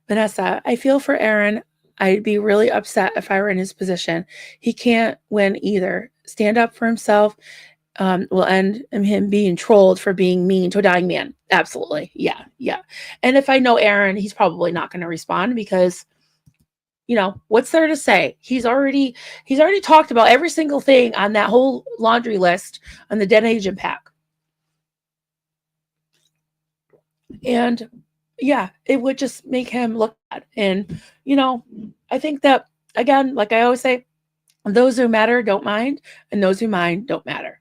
Vanessa, I feel for Aaron. I'd be really upset if I were in his position. He can't win either. Stand up for himself will end in him being trolled for being mean to a dying man. Absolutely. Yeah. And if I know Aaron, he's probably not going to respond because, what's there to say? He's already talked about every single thing on that whole laundry list on the Dead Agent Pack. And yeah, it would just make him look bad. And, I think that, again, like I always say, those who matter don't mind, and those who mind don't matter.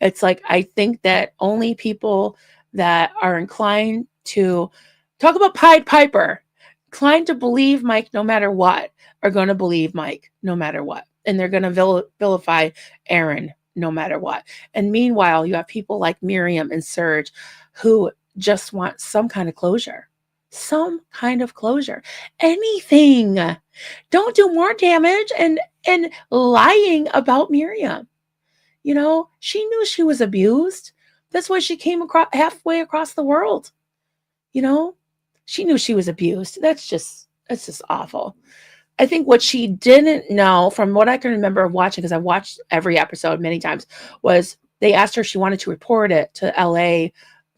It's like, I think that only people that are inclined to talk about Pied Piper, inclined to believe Mike no matter what, are going to believe Mike no matter what. And they're going to vilify Aaron no matter what. And meanwhile, you have people like Miriam and Serge who just want some kind of closure. Anything. Don't do more damage and lying about Miriam. She knew she was abused. That's why she came halfway across the world. She knew she was abused. That's just awful. I think what she didn't know, from what I can remember of watching, because I've watched every episode many times, was they asked her if she wanted to report it to LA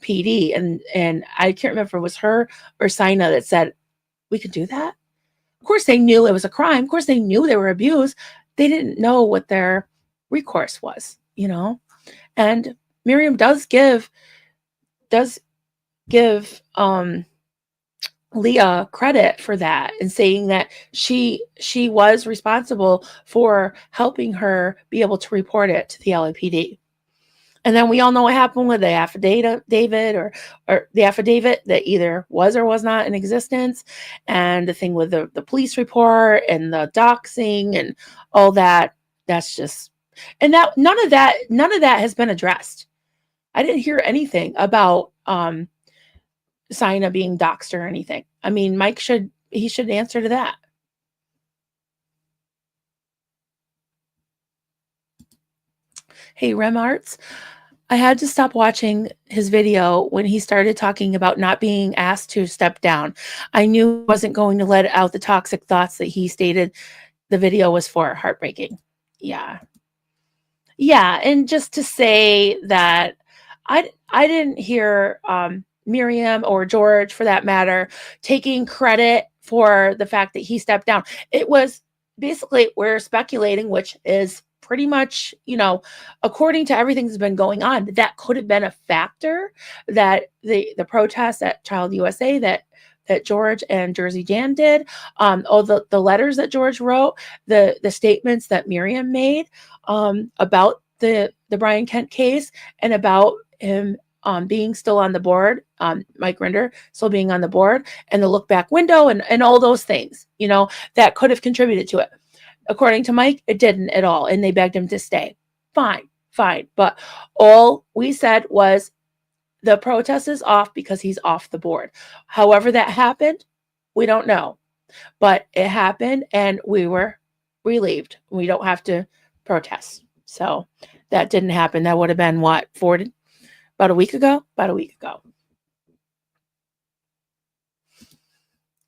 PD, and I can't remember if it was her or Sina that said we could do that. Of course, they knew it was a crime. Of course, they knew they were abused. They didn't know what their recourse was, And Miriam does give Leah credit for that and saying that she was responsible for helping her be able to report it to the LAPD. And then we all know what happened with the affidavit or the affidavit that either was or was not in existence, and the thing with the police report and the doxing and all that. That's just, and that none of that has been addressed. I didn't hear anything about Sina being doxed or anything. I mean, Mike should answer to that. Hey, Rem Arts, I had to stop watching his video when he started talking about not being asked to step down. I knew he wasn't going to let out the toxic thoughts that he stated the video was for. Heartbreaking. Yeah. Yeah, and just to say that I didn't hear Miriam or George, for that matter, taking credit for the fact that he stepped down. It was basically, we're speculating, which is pretty much, according to everything that's been going on, that could have been a factor, that the protests at Child USA that George and Jersey Jan did, the letters that George wrote, the statements that Miriam made about the Brian Kent case, and about him being still on the board, Mike Rinder still being on the board, and the look back window, and all those things, that could have contributed to it. According to Mike, it didn't at all, and they begged him to stay. Fine. But all we said was the protest is off because he's off the board. However that happened, we don't know. But it happened, and we were relieved. We don't have to protest. So that didn't happen. That would have been what, about a week ago? About a week ago.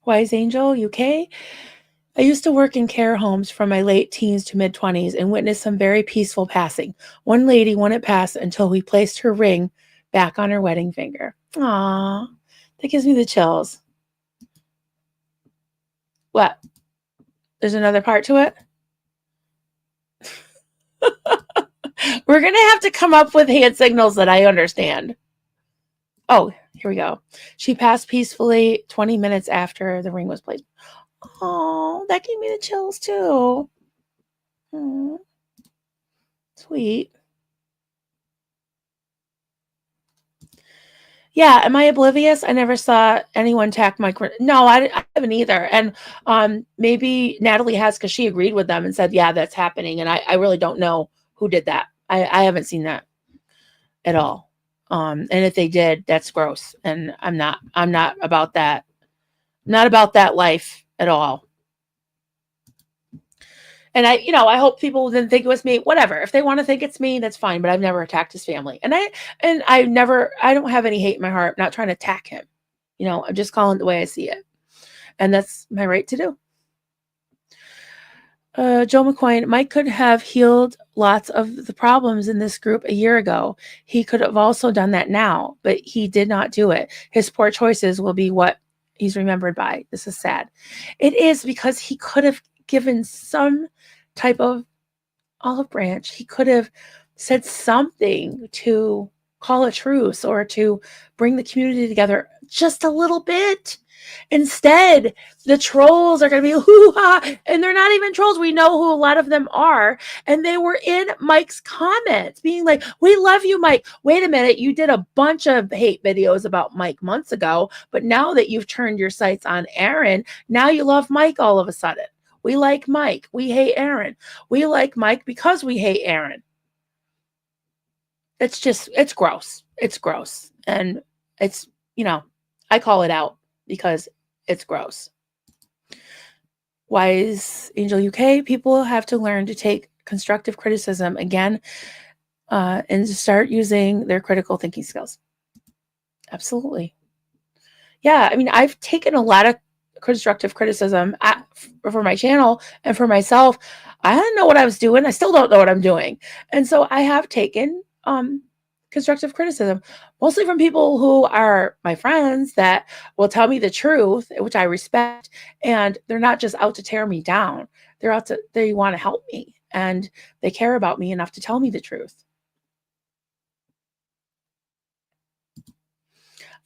Wise Angel, UK. I used to work in care homes from my late teens to mid-20s and witnessed some very peaceful passing. One lady wouldn't pass until we placed her ring back on her wedding finger. Aww, that gives me the chills. What? There's another part to it? We're going to have to come up with hand signals that I understand. Oh, here we go. She passed peacefully 20 minutes after the ring was placed. Oh, that gave me the chills too. Sweet. Yeah, am I oblivious? I never saw anyone attack Mike. No, I haven't either. And maybe Natalie has, because she agreed with them and said, yeah, that's happening. And I really don't know who did that. I haven't seen that at all. And if they did, that's gross. And I'm not about that. Not about that life at all. And I hope people didn't think it was me. Whatever. If they want to think it's me, that's fine. But I've never attacked his family. And I don't have any hate in my heart. I'm not trying to attack him. I'm just calling it the way I see it. And that's my right to do. Joe McCoy, Mike could have healed lots of the problems in this group a year ago. He could have also done that now, but he did not do it. His poor choices will be what he's remembered by. This is sad. It is, because he could have given some type of olive branch. He could have said something to call a truce or to bring the community together just a little bit. Instead, the trolls are going to be hoo-ha, and they're not even trolls. We know who a lot of them are, and they were in Mike's comments being like, we love you, Mike. Wait a minute, you did a bunch of hate videos about Mike months ago, but now that you've turned your sights on Aaron, now you love Mike all of a sudden. We like Mike. We hate Aaron. We like Mike because we hate Aaron. It's gross. It's gross. And it's, I call it out because it's gross. Wise Angel UK, people have to learn to take constructive criticism again and start using their critical thinking skills. Absolutely. Yeah, I mean, I've taken a lot of constructive criticism for my channel and for myself. I didn't know what I was doing. I still don't know what I'm doing. And so I have taken constructive criticism, mostly from people who are my friends that will tell me the truth, which I respect. And they're not just out to tear me down. They want to help me, and they care about me enough to tell me the truth.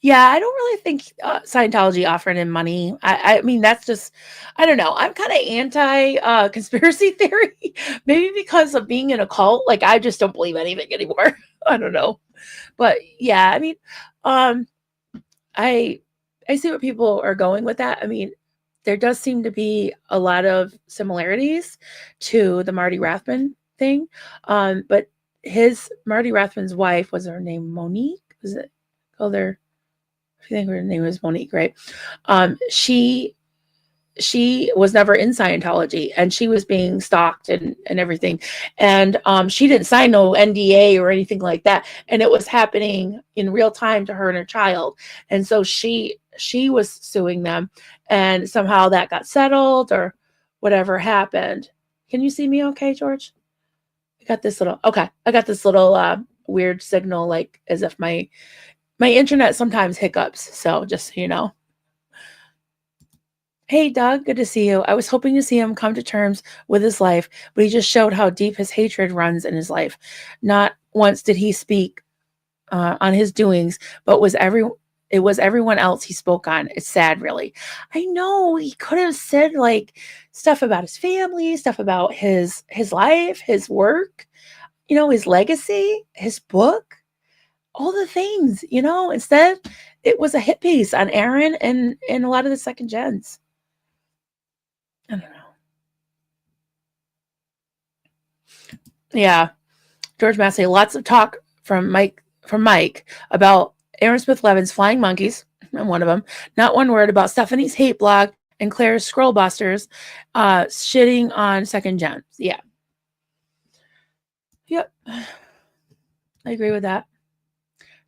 Yeah, I don't really think Scientology offered him money. I mean, that's just, I don't know. I'm kind of anti conspiracy theory, maybe because of being in a cult. Like, I just don't believe anything anymore. I don't know, but yeah, I mean, um, I I see what people are going with that. I mean, there does seem to be a lot of similarities to the Marty Rathman thing, but his Marty Rathman's wife was her name Monique. Was it? Oh, there. I think her name was Monique, right? She was never in Scientology, and she was being stalked and everything, and she didn't sign no NDA or anything like that, and it was happening in real time to her and her child, and so she was suing them, and somehow that got settled or whatever happened. Can you see me okay, George? I got this little weird signal, like as if my internet sometimes hiccups, so just so you know. Hey, Doug, good to see you. I was hoping to see him come to terms with his life, but he just showed how deep his hatred runs in his life. Not once did he speak on his doings, but it was everyone else he spoke on. It's sad, really. I know he could have said like stuff about his family, stuff about his life, his work, his legacy, his book, all the things, Instead, it was a hit piece on Aaron and a lot of the second gens. I don't know. Yeah, George Massey. Lots of talk from Mike about Aaron Smith Levin's Flying Monkeys. I'm one of them. Not one word about Stephanie's hate blog and Claire's Scrollbusters, shitting on second gens. Yeah. Yep. I agree with that.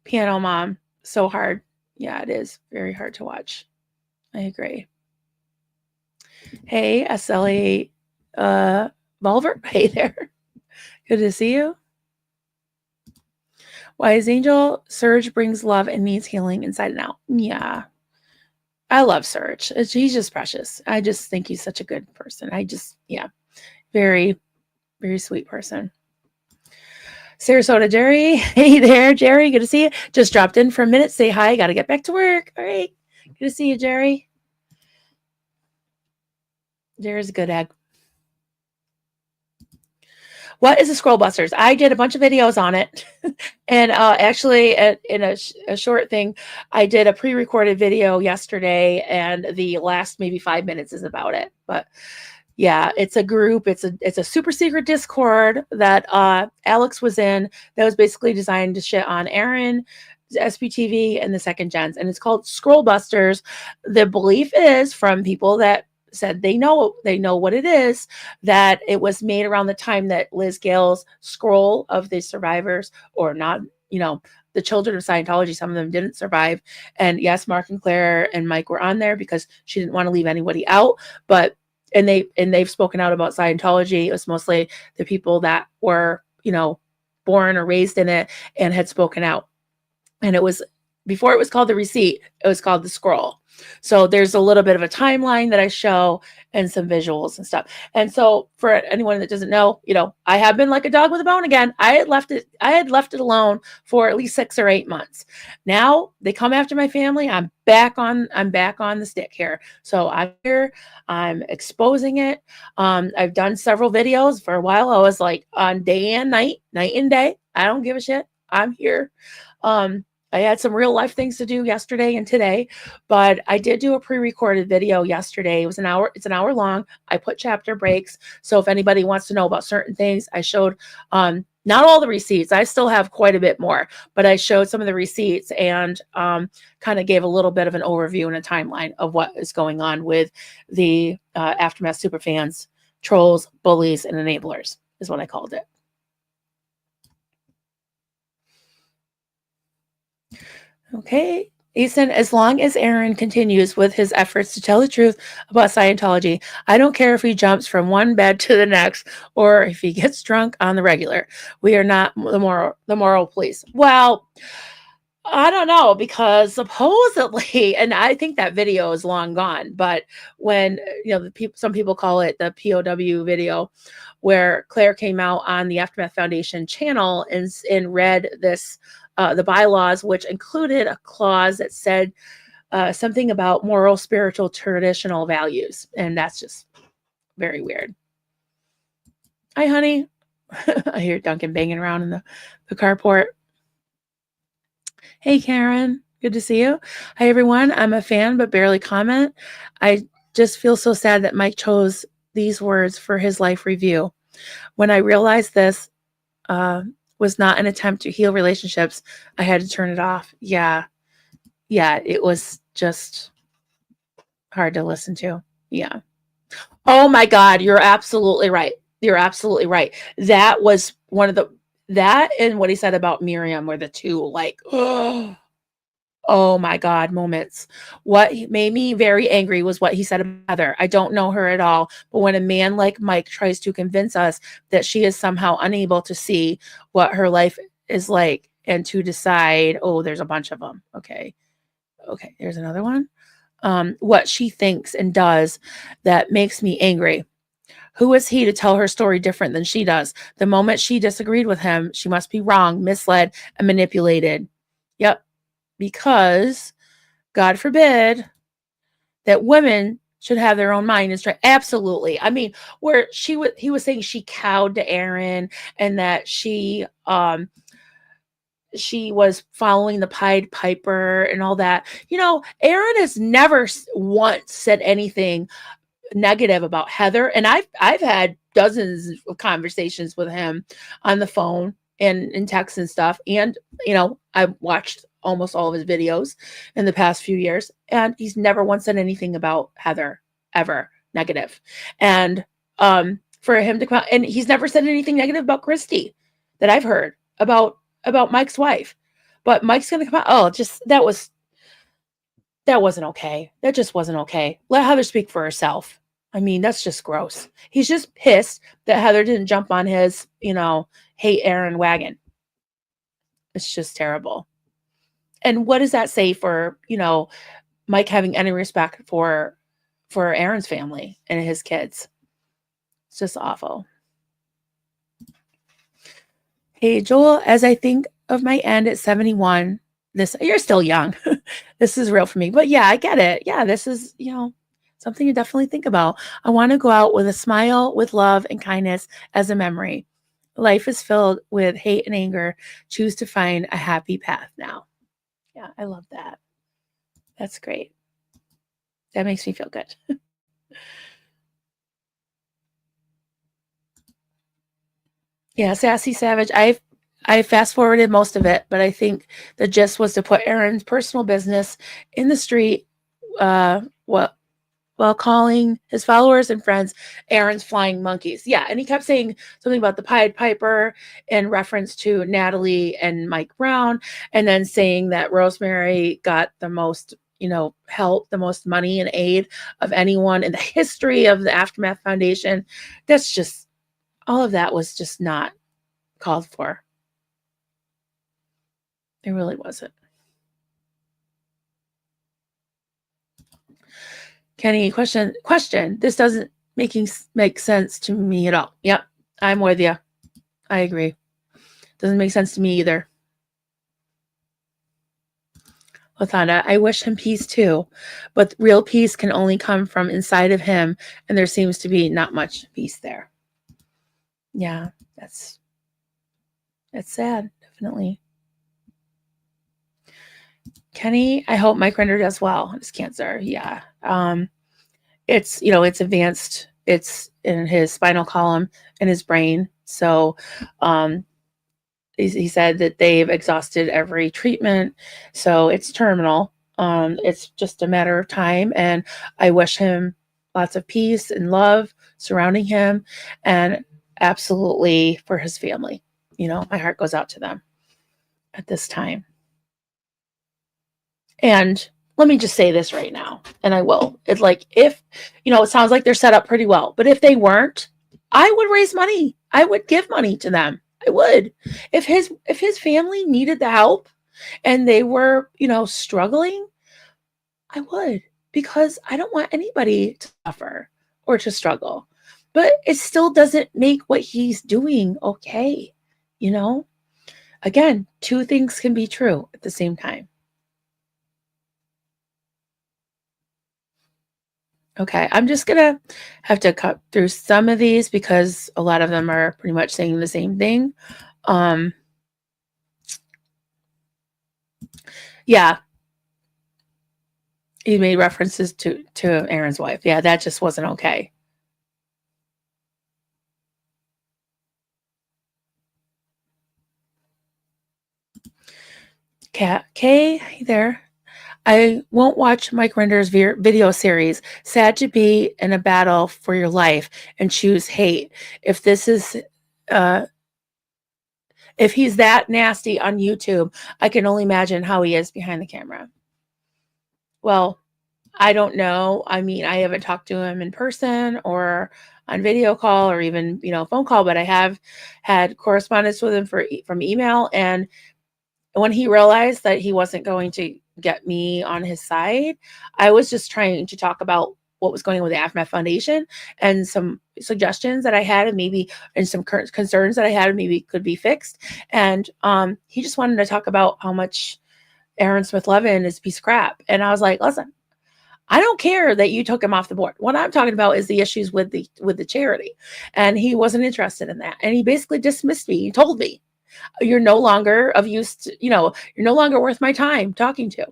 Piano Mom. So hard. Yeah, it is very hard to watch. I agree. Hey, SLA Volver. Hey there. Good to see you. Why is Angel? Surge brings love and needs healing inside and out. Yeah. I love Surge. He's just precious. I just think he's such a good person. Yeah, very, very sweet person. Sarasota Jerry. Hey there, Jerry. Good to see you. Just dropped in for a minute. Say hi. Got to get back to work. All right. Good to see you, Jerry. Jerry's a good egg. What is a Scrollbusters? I did a bunch of videos on it. And actually, in a short thing, I did a pre-recorded video yesterday, and the last maybe 5 minutes is about it. But yeah, it's a group. It's a super secret Discord that Alex was in that was basically designed to shit on Aaron, SPTV, and the second gens. And it's called Scrollbusters. The belief is from people that said they know what it is, that it was made around the time that Liz Gale's scroll of the survivors, or not, the children of Scientology, some of them didn't survive. And yes, Mark and Claire and Mike were on there because she didn't want to leave anybody out. But they've spoken out about Scientology. It was mostly the people that were, born or raised in it and had spoken out. And it was, before it was called the receipt, it was called the scroll. So there's a little bit of a timeline that I show and some visuals and stuff. And so for anyone that doesn't know, I have been like a dog with a bone again. I had left it alone for at least 6 or 8 months. Now they come after my family. I'm back on the stick here. So I'm here. I'm exposing it. I've done several videos. For a while I was like on day and night and day. I don't give a shit. I'm here. I had some real life things to do yesterday and today, but I did do a pre-recorded video yesterday. It was an hour. It's an hour long. I put chapter breaks. So if anybody wants to know about certain things, I showed, not all the receipts. I still have quite a bit more, but I showed some of the receipts and kind of gave a little bit of an overview and a timeline of what is going on with the Aftermath superfans, trolls, bullies, and enablers is what I called it. Okay. Ethan, as long as Aaron continues with his efforts to tell the truth about Scientology, I don't care if he jumps from one bed to the next or if he gets drunk on the regular. We are not the moral police. Well, I don't know, because supposedly, and I think that video is long gone, but when, some people call it the POW video, where Claire came out on the Aftermath Foundation channel and read this the bylaws, which included a clause that said something about moral, spiritual, traditional values. And that's just very weird. Hi, honey. I hear Duncan banging around in the carport. Hey, Karen. Good to see you. Hi, everyone. I'm a fan, but barely comment. I just feel so sad that Mike chose these words for his life review. When I realized this was not an attempt to heal relationships, I had to turn it off. Yeah, it was just hard to listen to. Yeah. Oh my God, you're absolutely right. You're absolutely right. That was one of that and what he said about Miriam were the two like, oh my God moments. What made me very angry was what he said about Heather. I don't know her at all, but when a man like Mike tries to convince us that she is somehow unable to see what her life is like and to decide, oh, there's a bunch of them. Okay, here's another one. What she thinks and does that makes me angry. Who is he to tell her story different than she does? The moment she disagreed with him, she must be wrong, misled, and manipulated. Yep. Because God forbid that women should have their own mind and strength. Absolutely. I mean, where he was saying she cowed to Aaron and that she was following the Pied Piper and all that. You know, Aaron has never once said anything negative about Heather, and I've had dozens of conversations with him on the phone and in text and stuff, and I've watched almost all of his videos in the past few years, and he's never once said anything about Heather ever negative. And for him to come out, and he's never said anything negative about Christy that I've heard about Mike's wife, but Mike's gonna come out. Oh, just that wasn't okay. That just wasn't okay. Let Heather speak for herself. I mean, that's just gross. He's just pissed that Heather didn't jump on his, hate Aaron wagon. It's just terrible. And what does that say for, Mike having any respect for Aaron's family and his kids? It's just awful. Hey, Joel, as I think of my end at 71, you're still young. This is real for me. But yeah, I get it. Yeah, this is, something to definitely think about. I want to go out with a smile, with love and kindness as a memory. Life is filled with hate and anger. Choose to find a happy path now. Yeah, I love that. That's great. That makes me feel good. Yeah, Sassy Savage. I fast forwarded most of it, but I think the gist was to put Aaron's personal business in the street, while calling his followers and friends Aaron's flying monkeys. Yeah, and he kept saying something about the Pied Piper in reference to Natalie and Mike Brown, and then saying that Rosemary got the most, help, the most money and aid of anyone in the history of the Aftermath Foundation. That's just, all of that was just not called for. It really wasn't. Kenny, question. This doesn't make sense to me at all. Yep, I'm with you. I agree. Doesn't make sense to me either. Lathanda, I wish him peace too, but real peace can only come from inside of him, and there seems to be not much peace there. Yeah, that's sad, definitely. Kenny, I hope Mike Rinder does well. His cancer, yeah. It's it's advanced. It's in his spinal column and his brain. So, he said that they've exhausted every treatment, so it's terminal. It's just a matter of time, and I wish him lots of peace and love surrounding him, and absolutely for his family. My heart goes out to them at this time. And let me just say this right now, and I will. It's like, if, it sounds like they're set up pretty well, but if they weren't, I would raise money. I would give money to them. I would. If his family needed the help and they were, struggling, I would, because I don't want anybody to suffer or to struggle. But it still doesn't make what he's doing okay, Again, two things can be true at the same time. Okay, I'm just gonna have to cut through some of these because a lot of them are pretty much saying the same thing. Um, yeah, he made references to Aaron's wife. Yeah, that just wasn't okay. Kat, Kay, hey there. I won't watch Mike Rinder's video series. Sad to be in a battle for your life and choose hate. If this is, uh, if he's that nasty on YouTube, I can only imagine how he is behind the camera. Well, I don't know. I mean, I haven't talked to him in person or on video call or even, phone call, but I have had correspondence with him from email. And when he realized that he wasn't going to get me on his side, I was just trying to talk about what was going on with the Aftermath Foundation and some suggestions that I had and some concerns that I had and maybe could be fixed. And he just wanted to talk about how much Aaron Smith Levin is a piece of crap. And I was like, listen, I don't care that you took him off the board. What I'm talking about is the issues with the charity. And he wasn't interested in that. And he basically dismissed me. He told me, you're no longer of use to, you're no longer worth my time talking to.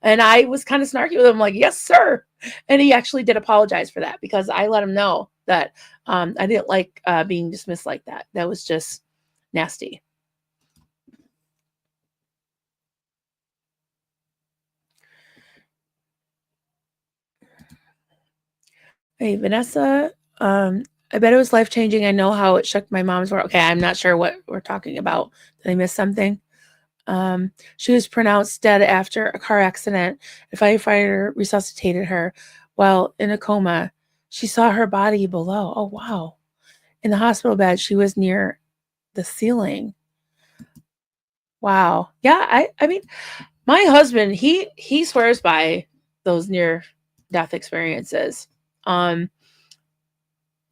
And I was kind of snarky with him, like, yes, sir. And he actually did apologize for that because I let him know that I didn't like being dismissed like that. That was just nasty. Hey, Vanessa, I bet it was life-changing. I know how it shook my mom's world. Okay, I'm not sure what we're talking about. Did I miss something? She was pronounced dead after a car accident. A firefighter resuscitated her while in a coma. She saw her body below. Oh, wow. In the hospital bed, she was near the ceiling. Wow. Yeah, I mean, my husband, he swears by those near death experiences.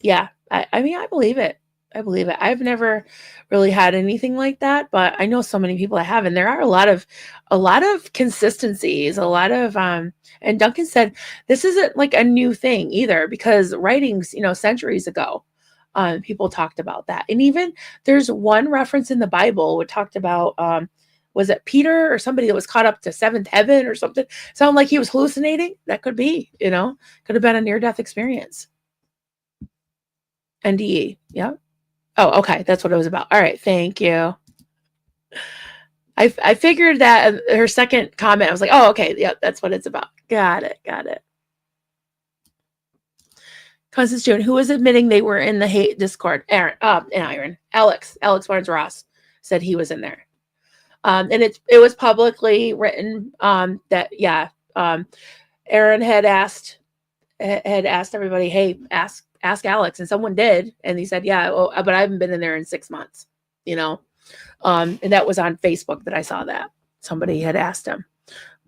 Yeah, I mean, I believe it. I believe it. I've never really had anything like that, but I know so many people that have, and there are a lot of consistencies, a lot of and Duncan said this isn't like a new thing either because writings, centuries ago, people talked about that. And even there's one reference in the Bible that talked about was it Peter or somebody that was caught up to seventh heaven or something? Sound like he was hallucinating? That could be, could have been a near-death experience. NDE. Yeah. Oh, okay. That's what it was about. All right. Thank you. I figured that her second comment, I was like, oh, okay. Yeah, that's what it's about. Got it. Got it. Constance June, who was admitting they were in the hate Discord? Aaron. Alex Barnes Ross said he was in there. And it was publicly written that, yeah, Aaron had asked everybody, hey, ask Alex, and someone did, and he said, yeah, well, but I haven't been in there in 6 months, and that was on Facebook that I saw that somebody had asked him.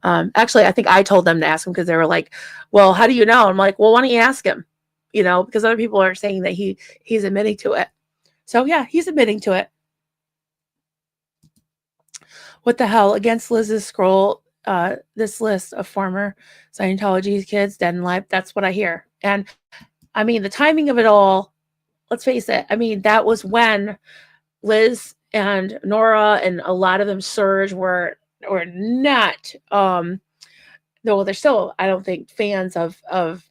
Actually, I think I told them to ask him because they were like, well, how do you know? I'm like, well, why don't you ask him? Because other people are saying that he's admitting to it. So yeah, he's admitting to it. What the hell? Against Liz's scroll, this list of former Scientology kids dead and alive. That's what I hear. And I mean, the timing of it all, let's face it. I mean, that was when Liz and Nora and a lot of them Surge were not though they're still, I don't think, fans of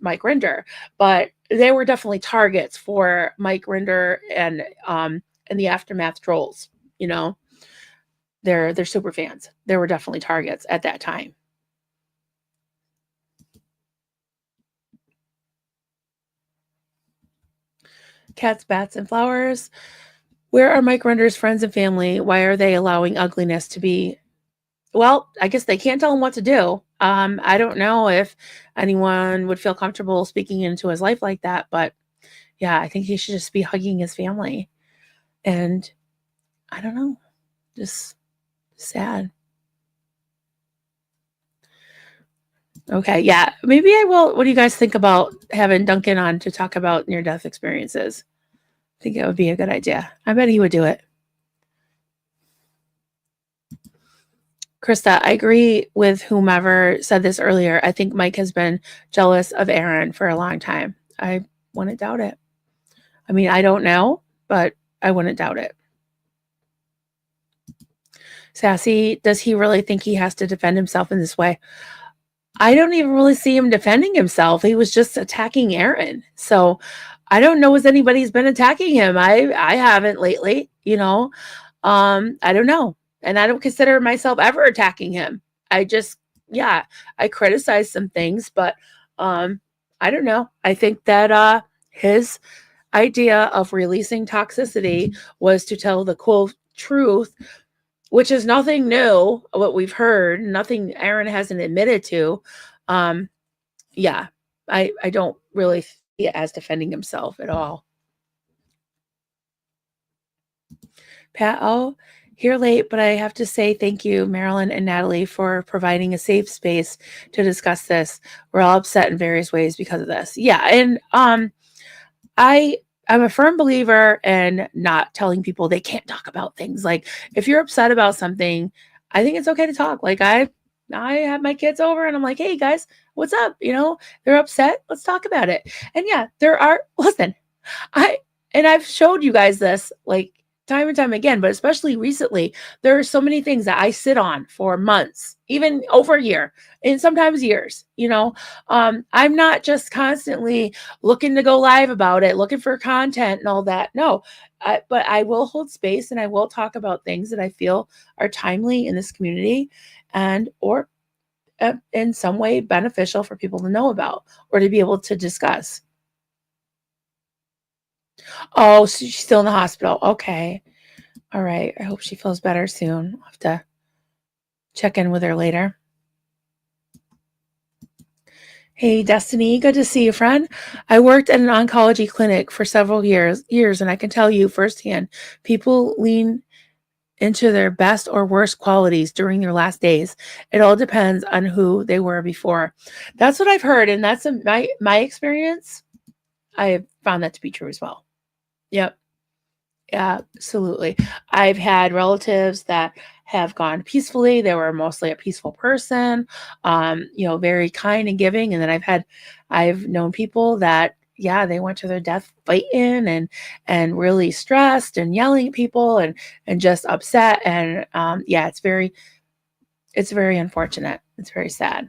Mike Rinder, but they were definitely targets for Mike Rinder and the Aftermath trolls, they're super fans. They were definitely targets at that time. Cats, bats, and flowers. Where are Mike Rinder's friends and family? Why are they allowing ugliness to be? Well, I guess they can't tell him what to do. I don't know if anyone would feel comfortable speaking into his life like that, but yeah, I think he should just be hugging his family. And I don't know, just sad. Okay, yeah, maybe I will. What do you guys think about having Duncan on to talk about near-death experiences? I think it would be a good idea. I bet he would do it. Krista, I agree with whomever said this earlier. I think Mike has been jealous of Aaron for a long time. I wouldn't doubt it. I mean, I don't know, but I wouldn't doubt it. Sassy, does he really think he has to defend himself in this way? I don't even really see him defending himself. He was just attacking Aaron. So I don't know if anybody's been attacking him. I haven't lately, I don't know. And I don't consider myself ever attacking him. I just, yeah, I criticize some things, but I don't know. I think that his idea of releasing toxicity was to tell the cool truth, which is nothing new, what we've heard, nothing Aaron hasn't admitted to. Yeah, I don't really see it as defending himself at all. Pat, oh, here late, but I have to say thank you, Marilyn and Natalie, for providing a safe space to discuss this. We're all upset in various ways because of this. Yeah, and I'm a firm believer in not telling people they can't talk about things. Like if you're upset about something, I think it's okay to talk. Like I have my kids over and I'm like, hey guys, what's up? They're upset. Let's talk about it. And yeah, listen, I've showed you guys this like time and time again, but especially recently, there are so many things that I sit on for months, even over a year, and sometimes years. I'm not just constantly looking to go live about it, looking for content and all that. No, but I will hold space and I will talk about things that I feel are timely in this community or in some way beneficial for people to know about or to be able to discuss. Oh, so she's still in the hospital. Okay. All right. I hope she feels better soon. I'll have to check in with her later. Hey, Destiny. Good to see you, friend. I worked at an oncology clinic for several years, and I can tell you firsthand, people lean into their best or worst qualities during their last days. It all depends on who they were before. That's what I've heard, and that's my experience. I have found that to be true as well. Yep. Absolutely. I've had relatives that have gone peacefully. They were mostly a peaceful person, very kind and giving. And then I've known people that, yeah, they went to their death fighting and really stressed and yelling at people and just upset. And yeah, it's very unfortunate. It's very sad.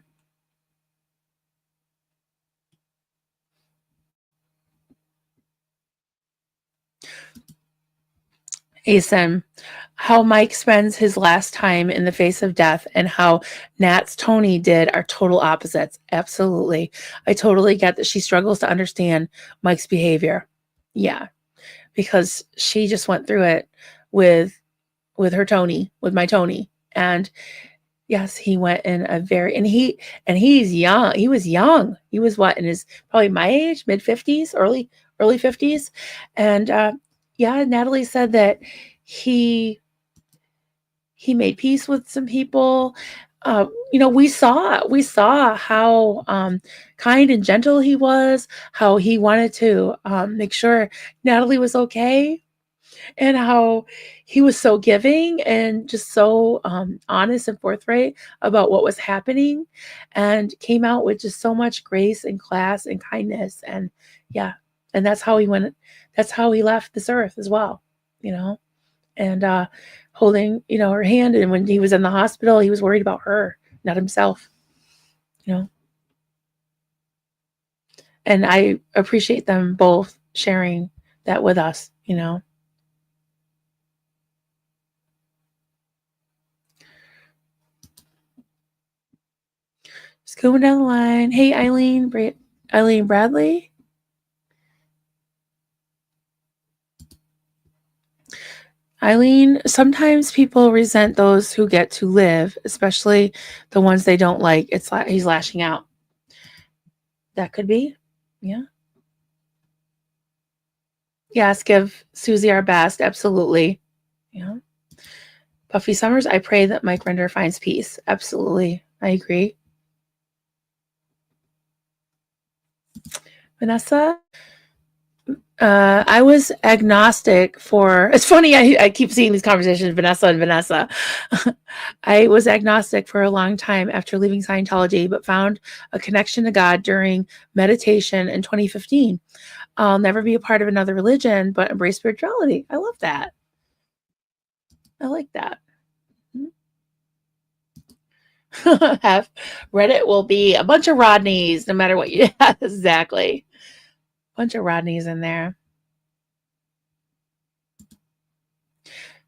Asen, how Mike spends his last time in the face of death and how Nat's Tony did are total opposites. Absolutely. I totally get that she struggles to understand Mike's behavior. Yeah, because she just went through it with her Tony, with my Tony. And yes, he went in he's young. He was young. He was what, in his probably my age, mid 50s, early 50s. And yeah, Natalie said that he made peace with some people. We saw how kind and gentle he was, how he wanted to make sure Natalie was okay, and how he was so giving and just so honest and forthright about what was happening, and came out with just so much grace and class and kindness. And yeah, and that's how he left this earth as well, and holding, her hand. And when he was in the hospital, he was worried about her, not himself, and I appreciate them both sharing that with us. Just going down the line. Hey, Eileen Bradley. Eileen, sometimes people resent those who get to live, especially the ones they don't like. It's like he's lashing out. That could be. Yeah. Yes, give Susie our best. Absolutely. Yeah. Puffy Summers, I pray that Mike Rinder finds peace. Absolutely. I agree. Vanessa, I was agnostic for. It's funny. I keep seeing these conversations, Vanessa and Vanessa. I was agnostic for a long time after leaving Scientology, but found a connection to God during meditation in 2015. I'll never be a part of another religion, but embrace spirituality. I love that. I like that. Have Reddit will be a bunch of Rodneys, no matter what you. Yeah, exactly. Bunch of Rodneys in there.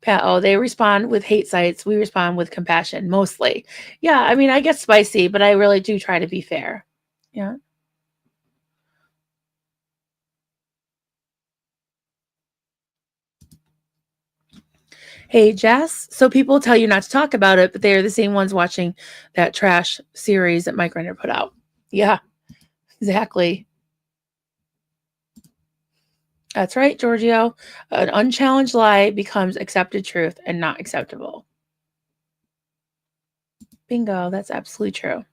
Pat, oh, they respond with hate sites. We respond with compassion, mostly. Yeah, I mean, I get spicy, but I really do try to be fair. Yeah. Hey, Jess. So people tell you not to talk about it, but they are the same ones watching that trash series that Mike Rinder put out. Yeah, exactly. That's right, Giorgio. An unchallenged lie becomes accepted truth and not acceptable. Bingo. That's absolutely true.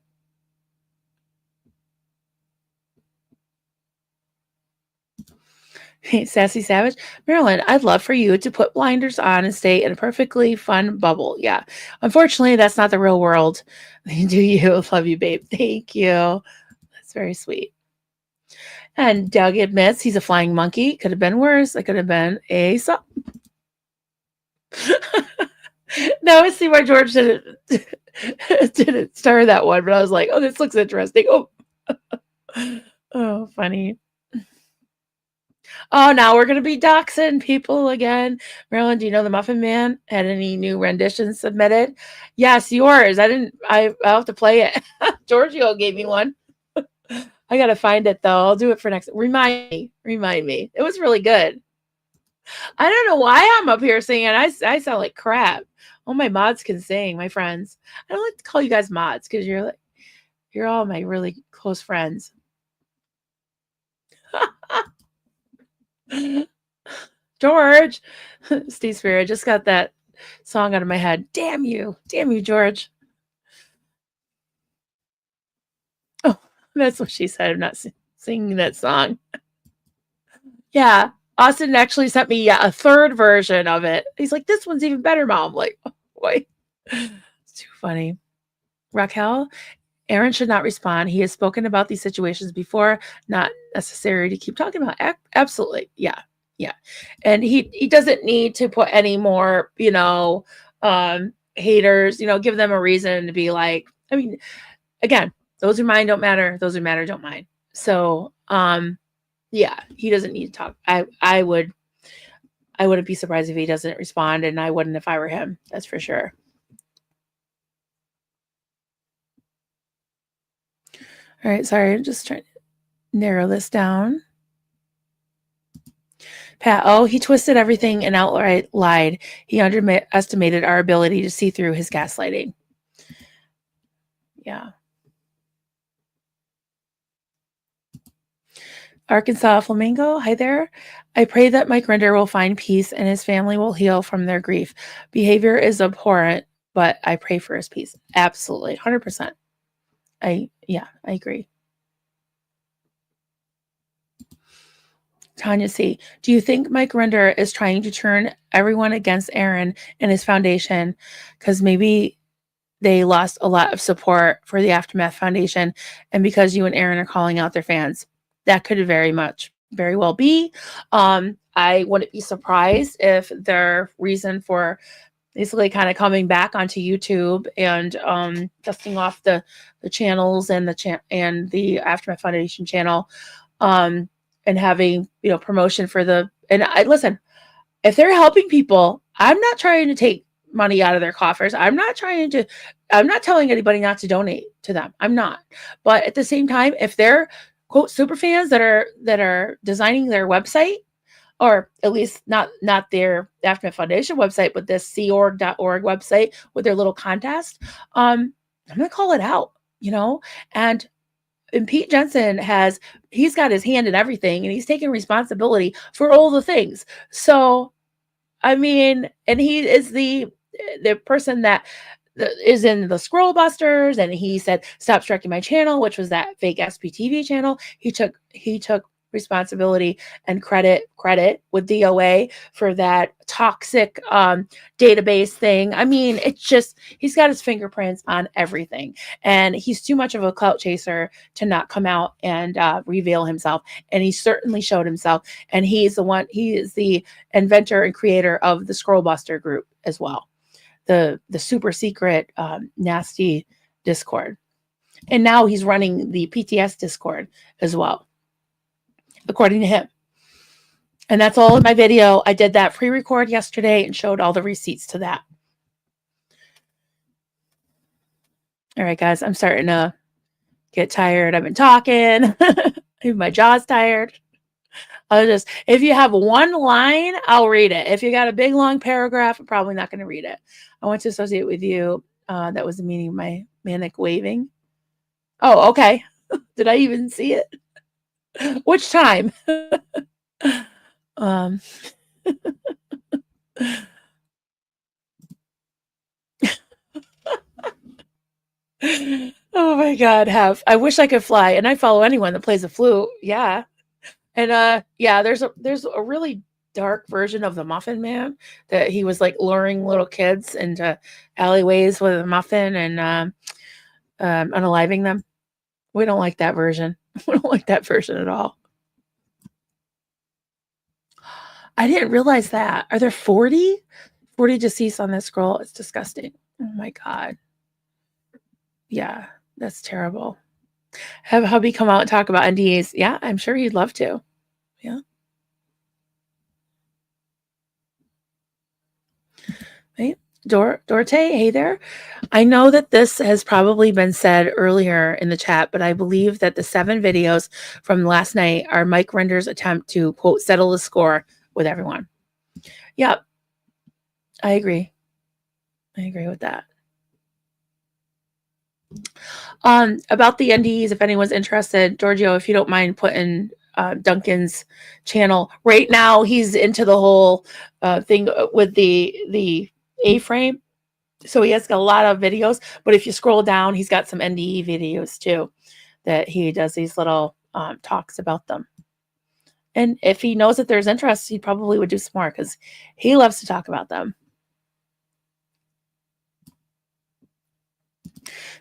Sassy Savage. Marilyn, I'd love for you to put blinders on and stay in a perfectly fun bubble. Yeah. Unfortunately, that's not the real world. Do you? Love you, babe. Thank you. That's very sweet. And Doug admits he's a flying monkey. Could have been worse. It could have been a Now I see why George didn't star that one, but I was like, oh, this looks interesting. Oh, oh, funny. Oh, now we're gonna be doxing people again. Marilyn, do you know the Muffin Man had any new renditions submitted? Yes, yours. I'll have to play it. Giorgio gave me one. I gotta find it though. I'll do it for next. Remind me. Remind me. It was really good. I don't know why I'm up here singing. I sound like crap. All my mods can sing, my friends. I don't like to call you guys mods because you're all my really close friends. George, Steve Spear, I just got that song out of my head. Damn you, George. Oh, that's what she said. I'm not singing that song. Yeah, Austin actually sent me a third version of it. He's like, "This one's even better, Mom." I'm like, oh, boy, it's too funny. Raquel, Aaron should not respond. He has spoken about these situations before. Not necessary to keep talking about. Absolutely, yeah. And he doesn't need to put any more, haters, give them a reason to be like, I mean, again, those who mind don't matter. Those who matter don't mind. So, yeah, he doesn't need to talk. I wouldn't be surprised if he doesn't respond, and I wouldn't if I were him. That's for sure. All right, sorry, I'm just trying to narrow this down. Pat, oh, he twisted everything and outright lied. He underestimated our ability to see through his gaslighting. Yeah. Arkansas Flamingo, hi there. I pray that Mike Rinder will find peace and his family will heal from their grief. Behavior is abhorrent, but I pray for his peace. Absolutely, 100%. I agree. Tanya C. Do you think Mike Rinder is trying to turn everyone against Aaron and his foundation? Because maybe they lost a lot of support for the Aftermath Foundation, and because you and Aaron are calling out their fans, that could very well be. I wouldn't be surprised if their reason for basically kind of coming back onto YouTube and dusting off the channels and the Aftermath Foundation channel, and having promotion for listen, if they're helping people, I'm not trying to take money out of their coffers. I'm not telling anybody not to donate to them. I'm not. But at the same time, if they're quote super fans that are designing their website, or at least not their Aftermath Foundation website, but this seorg.org website with their little contest, I'm gonna call it out, and Pete Jensen he's got his hand in everything and he's taking responsibility for all the things. So, I mean, and he is the person that is in the Scroll Busters, and he said, "Stop striking my channel," which was that fake SPTV channel. He took responsibility and credit with DOA for that toxic database thing. I mean, it's just, he's got his fingerprints on everything, and he's too much of a clout chaser to not come out and reveal himself. And he certainly showed himself, and he is the inventor and creator of the Scrollbuster group as well, the super secret nasty Discord. And now he's running the PTS Discord as well, according to him. And that's all in my video. I did that pre-record yesterday and showed all the receipts to that. All right, guys, I'm starting to get tired. I've been talking. My jaw's tired. If you have one line, I'll read it. If you got a big long paragraph, I'm probably not going to read it. I want to associate with you. That was the meaning of my manic waving. Oh, okay. Did I even see it? Which time? Oh my God, I wish I could fly, and I follow anyone that plays a flute. Yeah. And yeah, there's a really dark version of the Muffin Man that he was like luring little kids into alleyways with a muffin and unaliving them. We don't like that version. We don't like that version at all. I didn't realize that. Are there 40 deceased on this scroll? It's disgusting. Oh my God. Yeah, that's terrible. Have hubby come out and talk about NDAs. Yeah, I'm sure he'd love to. Yeah. Right. Dorte, hey there. I know that this has probably been said earlier in the chat, but I believe that the 7 videos from last night are Mike Rinder's attempt to, quote, settle the score with everyone. Yep. I agree. I agree with that. About the NDEs, if anyone's interested, Giorgio, if you don't mind putting Duncan's channel. Right now, he's into the whole thing with the A-frame. So he has got a lot of videos, but if you scroll down, he's got some NDE videos too that he does these little talks about them. And if he knows that there's interest, he probably would do some more because he loves to talk about them.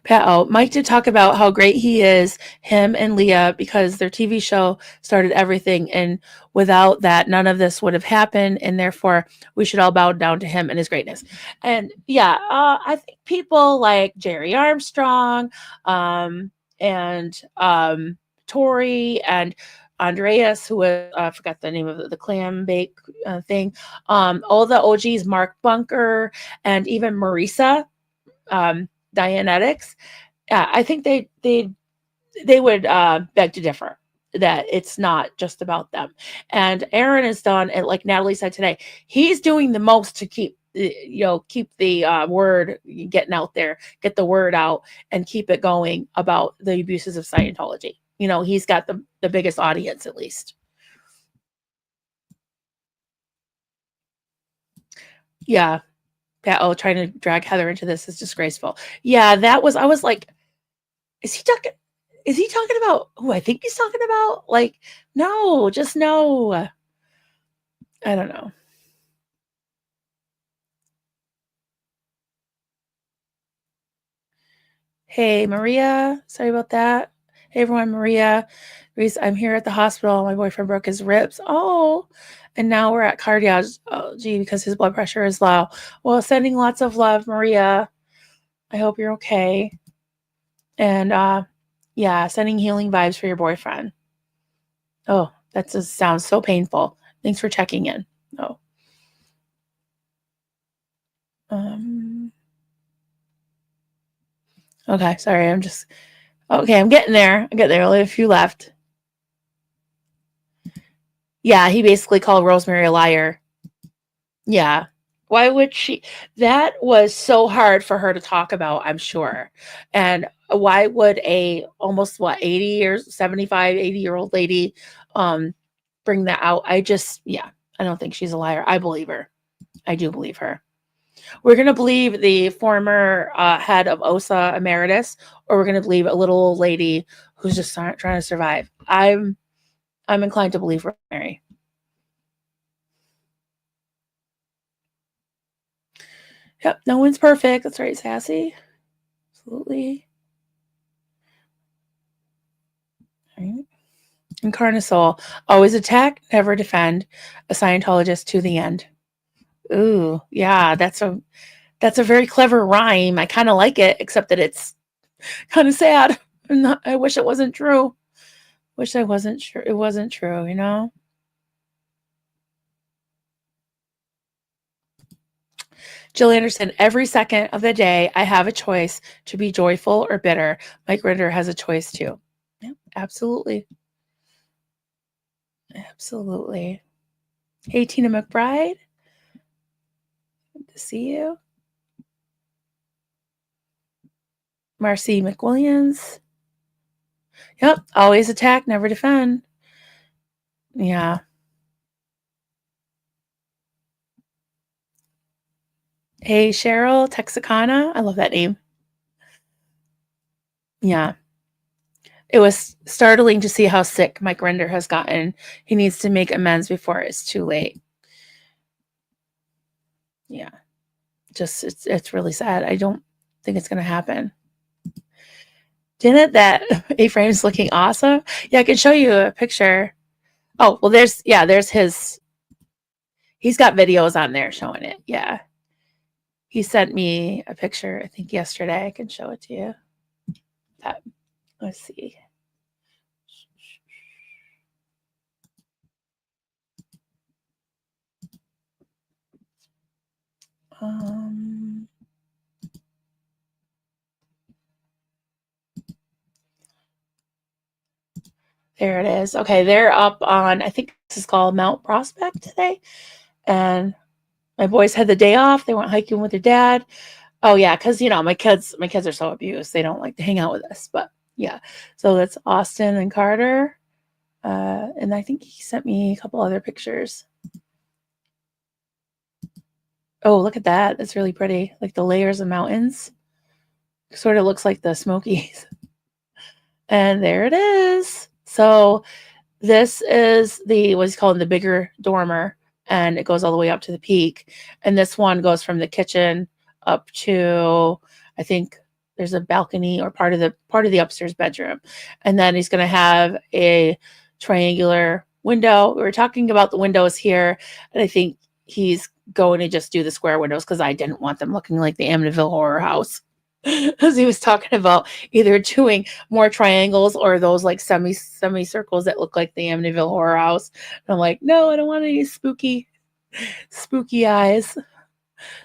Mike did talk about how great he is, him and Leah, because their TV show started everything. And without that, none of this would have happened. And therefore, we should all bow down to him and his greatness. And yeah, I think people like Jerry Armstrong and Tori and Andreas, who I forgot the name of the clam bake thing. All the OGs, Mark Bunker, and even Marisa. Dianetics, I think they would beg to differ that it's not just about them. And Aaron has done, and like Natalie said today, he's doing the most to keep the word getting out there, get the word out, and keep it going about the abuses of Scientology. He's got the biggest audience, at least. Yeah. Trying to drag Heather into this is disgraceful. Yeah, I was like, is he talking about who I think he's talking about? Like, no, just no. I don't know. Hey, Maria. Sorry about that. Hey, everyone. Maria. Reese, I'm here at the hospital. My boyfriend broke his ribs. Oh, and now we're at cardiology because his blood pressure is low. Well, sending lots of love, Maria. I hope you're okay. And yeah, sending healing vibes for your boyfriend. Oh, that just sounds so painful. Thanks for checking in. Oh. Okay, sorry. I'm getting there. Only a few left. Yeah, he basically called Rosemary a liar. Yeah. Why would she? That was so hard for her to talk about, I'm sure. And why would a almost 80 years, 75, 80-year-old lady bring that out? I don't think she's a liar. I believe her. I do believe her. We're going to believe the former head of OSA emeritus, or we're going to believe a little old lady who's just trying to survive. I'm I'm inclined to believe Rosemary. Yep, no one's perfect. That's right, Sassy. Absolutely. All right. Incarnasoul, always attack, never defend. A Scientologist to the end. Ooh, yeah, that's a very clever rhyme. I kind of like it, except that it's kind of sad. I wish it wasn't true. Wish I wasn't sure it wasn't true, you know? Jill Anderson, every second of the day, I have a choice to be joyful or bitter. Mike Rinder has a choice too. Yeah, absolutely. Absolutely. Hey, Tina McBride. Good to see you. Marcy McWilliams. Yep, always attack, never defend. Yeah. Hey, Cheryl Texicana. I love that name. Yeah. It was startling to see how sick Mike Rinder has gotten. He needs to make amends before it's too late. Yeah. Just it's really sad. I don't think it's going to happen. Didn't that A-frame is looking awesome? Yeah, I can show you a picture. Oh, well, there's his. He's got videos on there showing it. Yeah. He sent me a picture, I think yesterday. I can show it to you. Let's see. There it is. Okay, they're up on, I think this is called Mount Prospect today. And my boys had the day off. They went hiking with their dad. Oh yeah, because my kids are so abused. They don't like to hang out with us. But yeah. So that's Austin and Carter. And I think he sent me a couple other pictures. Oh, look at that. That's really pretty. Like the layers of mountains. Sort of looks like the Smokies. And there it is. So this is what's called the bigger dormer, and it goes all the way up to the peak. And this one goes from the kitchen up to, I think there's a balcony or part of the upstairs bedroom. And then he's going to have a triangular window. We were talking about the windows here, and I think he's going to just do the square windows because I didn't want them looking like the Amityville Horror House. As he was talking about either doing more triangles or those like semicircles that look like the Amityville Horror House. And I'm like, no, I don't want any spooky eyes.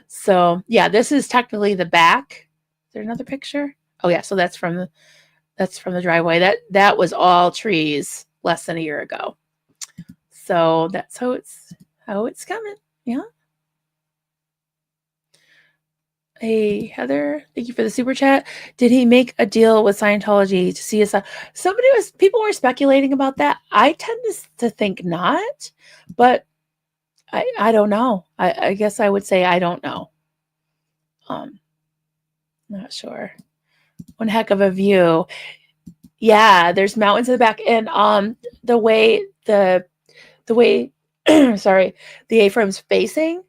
So yeah, this is technically the back. Is there another picture? Oh yeah, so that's from the driveway. That was all trees less than a year ago. So that's how it's coming. Yeah. Hey, Heather, thank you for the super chat. Did he make a deal with Scientology to see us? People were speculating about that. I tend to think not, but I don't know. I guess I would say I don't know. Not sure. One heck of a view. Yeah, there's mountains in the back, and the way sorry, the A-frame's facing.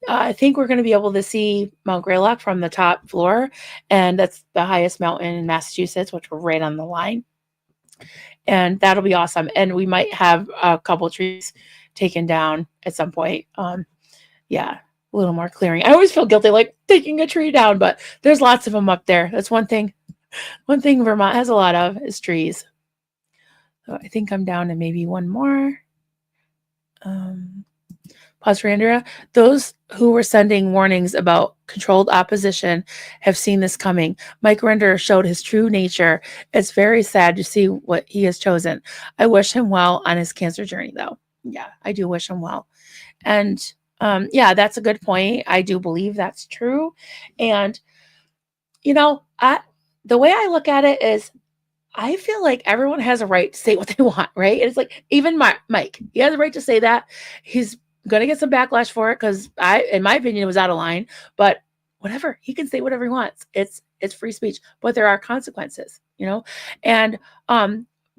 I think we're going to be able to see Mount Greylock from the top floor, and that's the highest mountain in Massachusetts, which we're right on the line. And that'll be awesome. And we might have a couple trees taken down at some point. Yeah, a little more clearing. I always feel guilty like taking a tree down, but there's lots of them up there. That's one thing. One thing Vermont has a lot of is trees. So I think I'm down to maybe one more. Pause for Andrea. Those who were sending warnings about controlled opposition have seen this coming. Mike Rinder showed his true nature. It's very sad to see what he has chosen. I wish him well on his cancer journey, though. Yeah, I do wish him well. And yeah, that's a good point. I do believe that's true. And, the way I look at it is I feel like everyone has a right to say what they want, right? It's like even Mike, he has a right to say that. He's going to get some backlash for it because in my opinion, it was out of line. But whatever, he can say whatever he wants. It's free speech, but there are consequences, And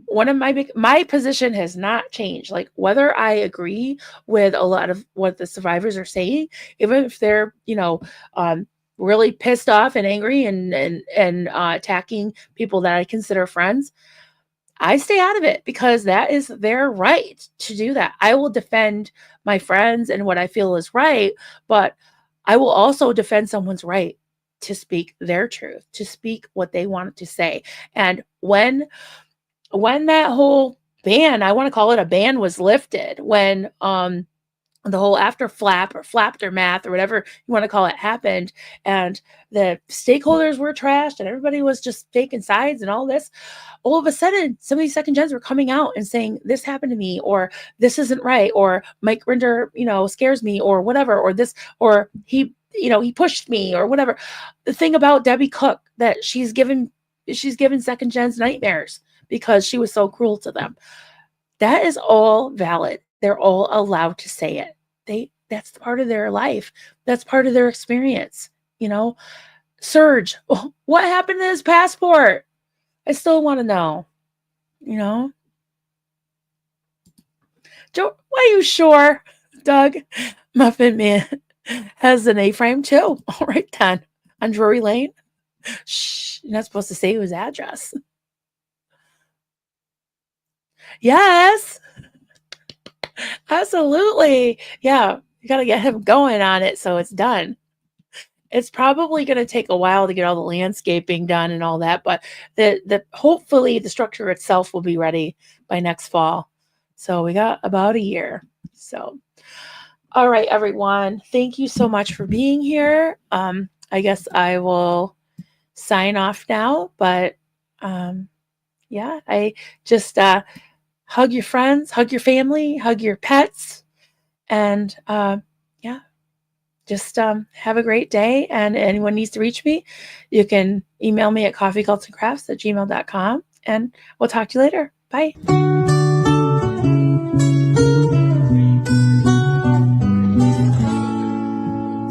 one of my position has not changed. Like, whether I agree with a lot of what the survivors are saying, even if they're, really pissed off and angry and attacking people that I consider friends, I stay out of it because that is their right to do that. I will defend my friends and what I feel is right, but I will also defend someone's right to speak their truth, to speak what they want to say. And when that whole ban, I want to call it a ban, was lifted, when the whole after flap or flaptermath or whatever you want to call it happened, and the stakeholders were trashed and everybody was just taking sides and all this, all of a sudden some of these second gens were coming out and saying this happened to me, or this isn't right, or Mike Rinder, scares me, or whatever, or this, or he pushed me, or whatever. The thing about Debbie Cook, that she's given second gens nightmares because she was so cruel to them. That is all valid. They're all allowed to say it. That's part of their life. That's part of their experience. Serge, what happened to his passport? I still want to know. Joe, are you sure, Doug? Muffin Man has an A-frame too. All right, then. On Drury Lane. Shh, you're not supposed to say his address. Yes. Absolutely. Yeah. You got to get him going on it so it's done. It's probably going to take a while to get all the landscaping done and all that, but hopefully the structure itself will be ready by next fall. So we got about a year. So, all right, everyone. Thank you so much for being here. I guess I will sign off now, but yeah, I just hug your friends, hug your family, hug your pets, and yeah, just have a great day. And anyone needs to reach me, you can email me at coffeecultsandcrafts@gmail.com, and we'll talk to you later. Bye.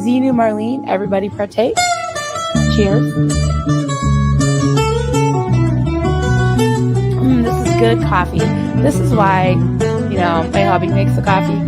Xenu, Marlene, everybody partake. Cheers. This is good coffee. This is why, my hubby makes the coffee.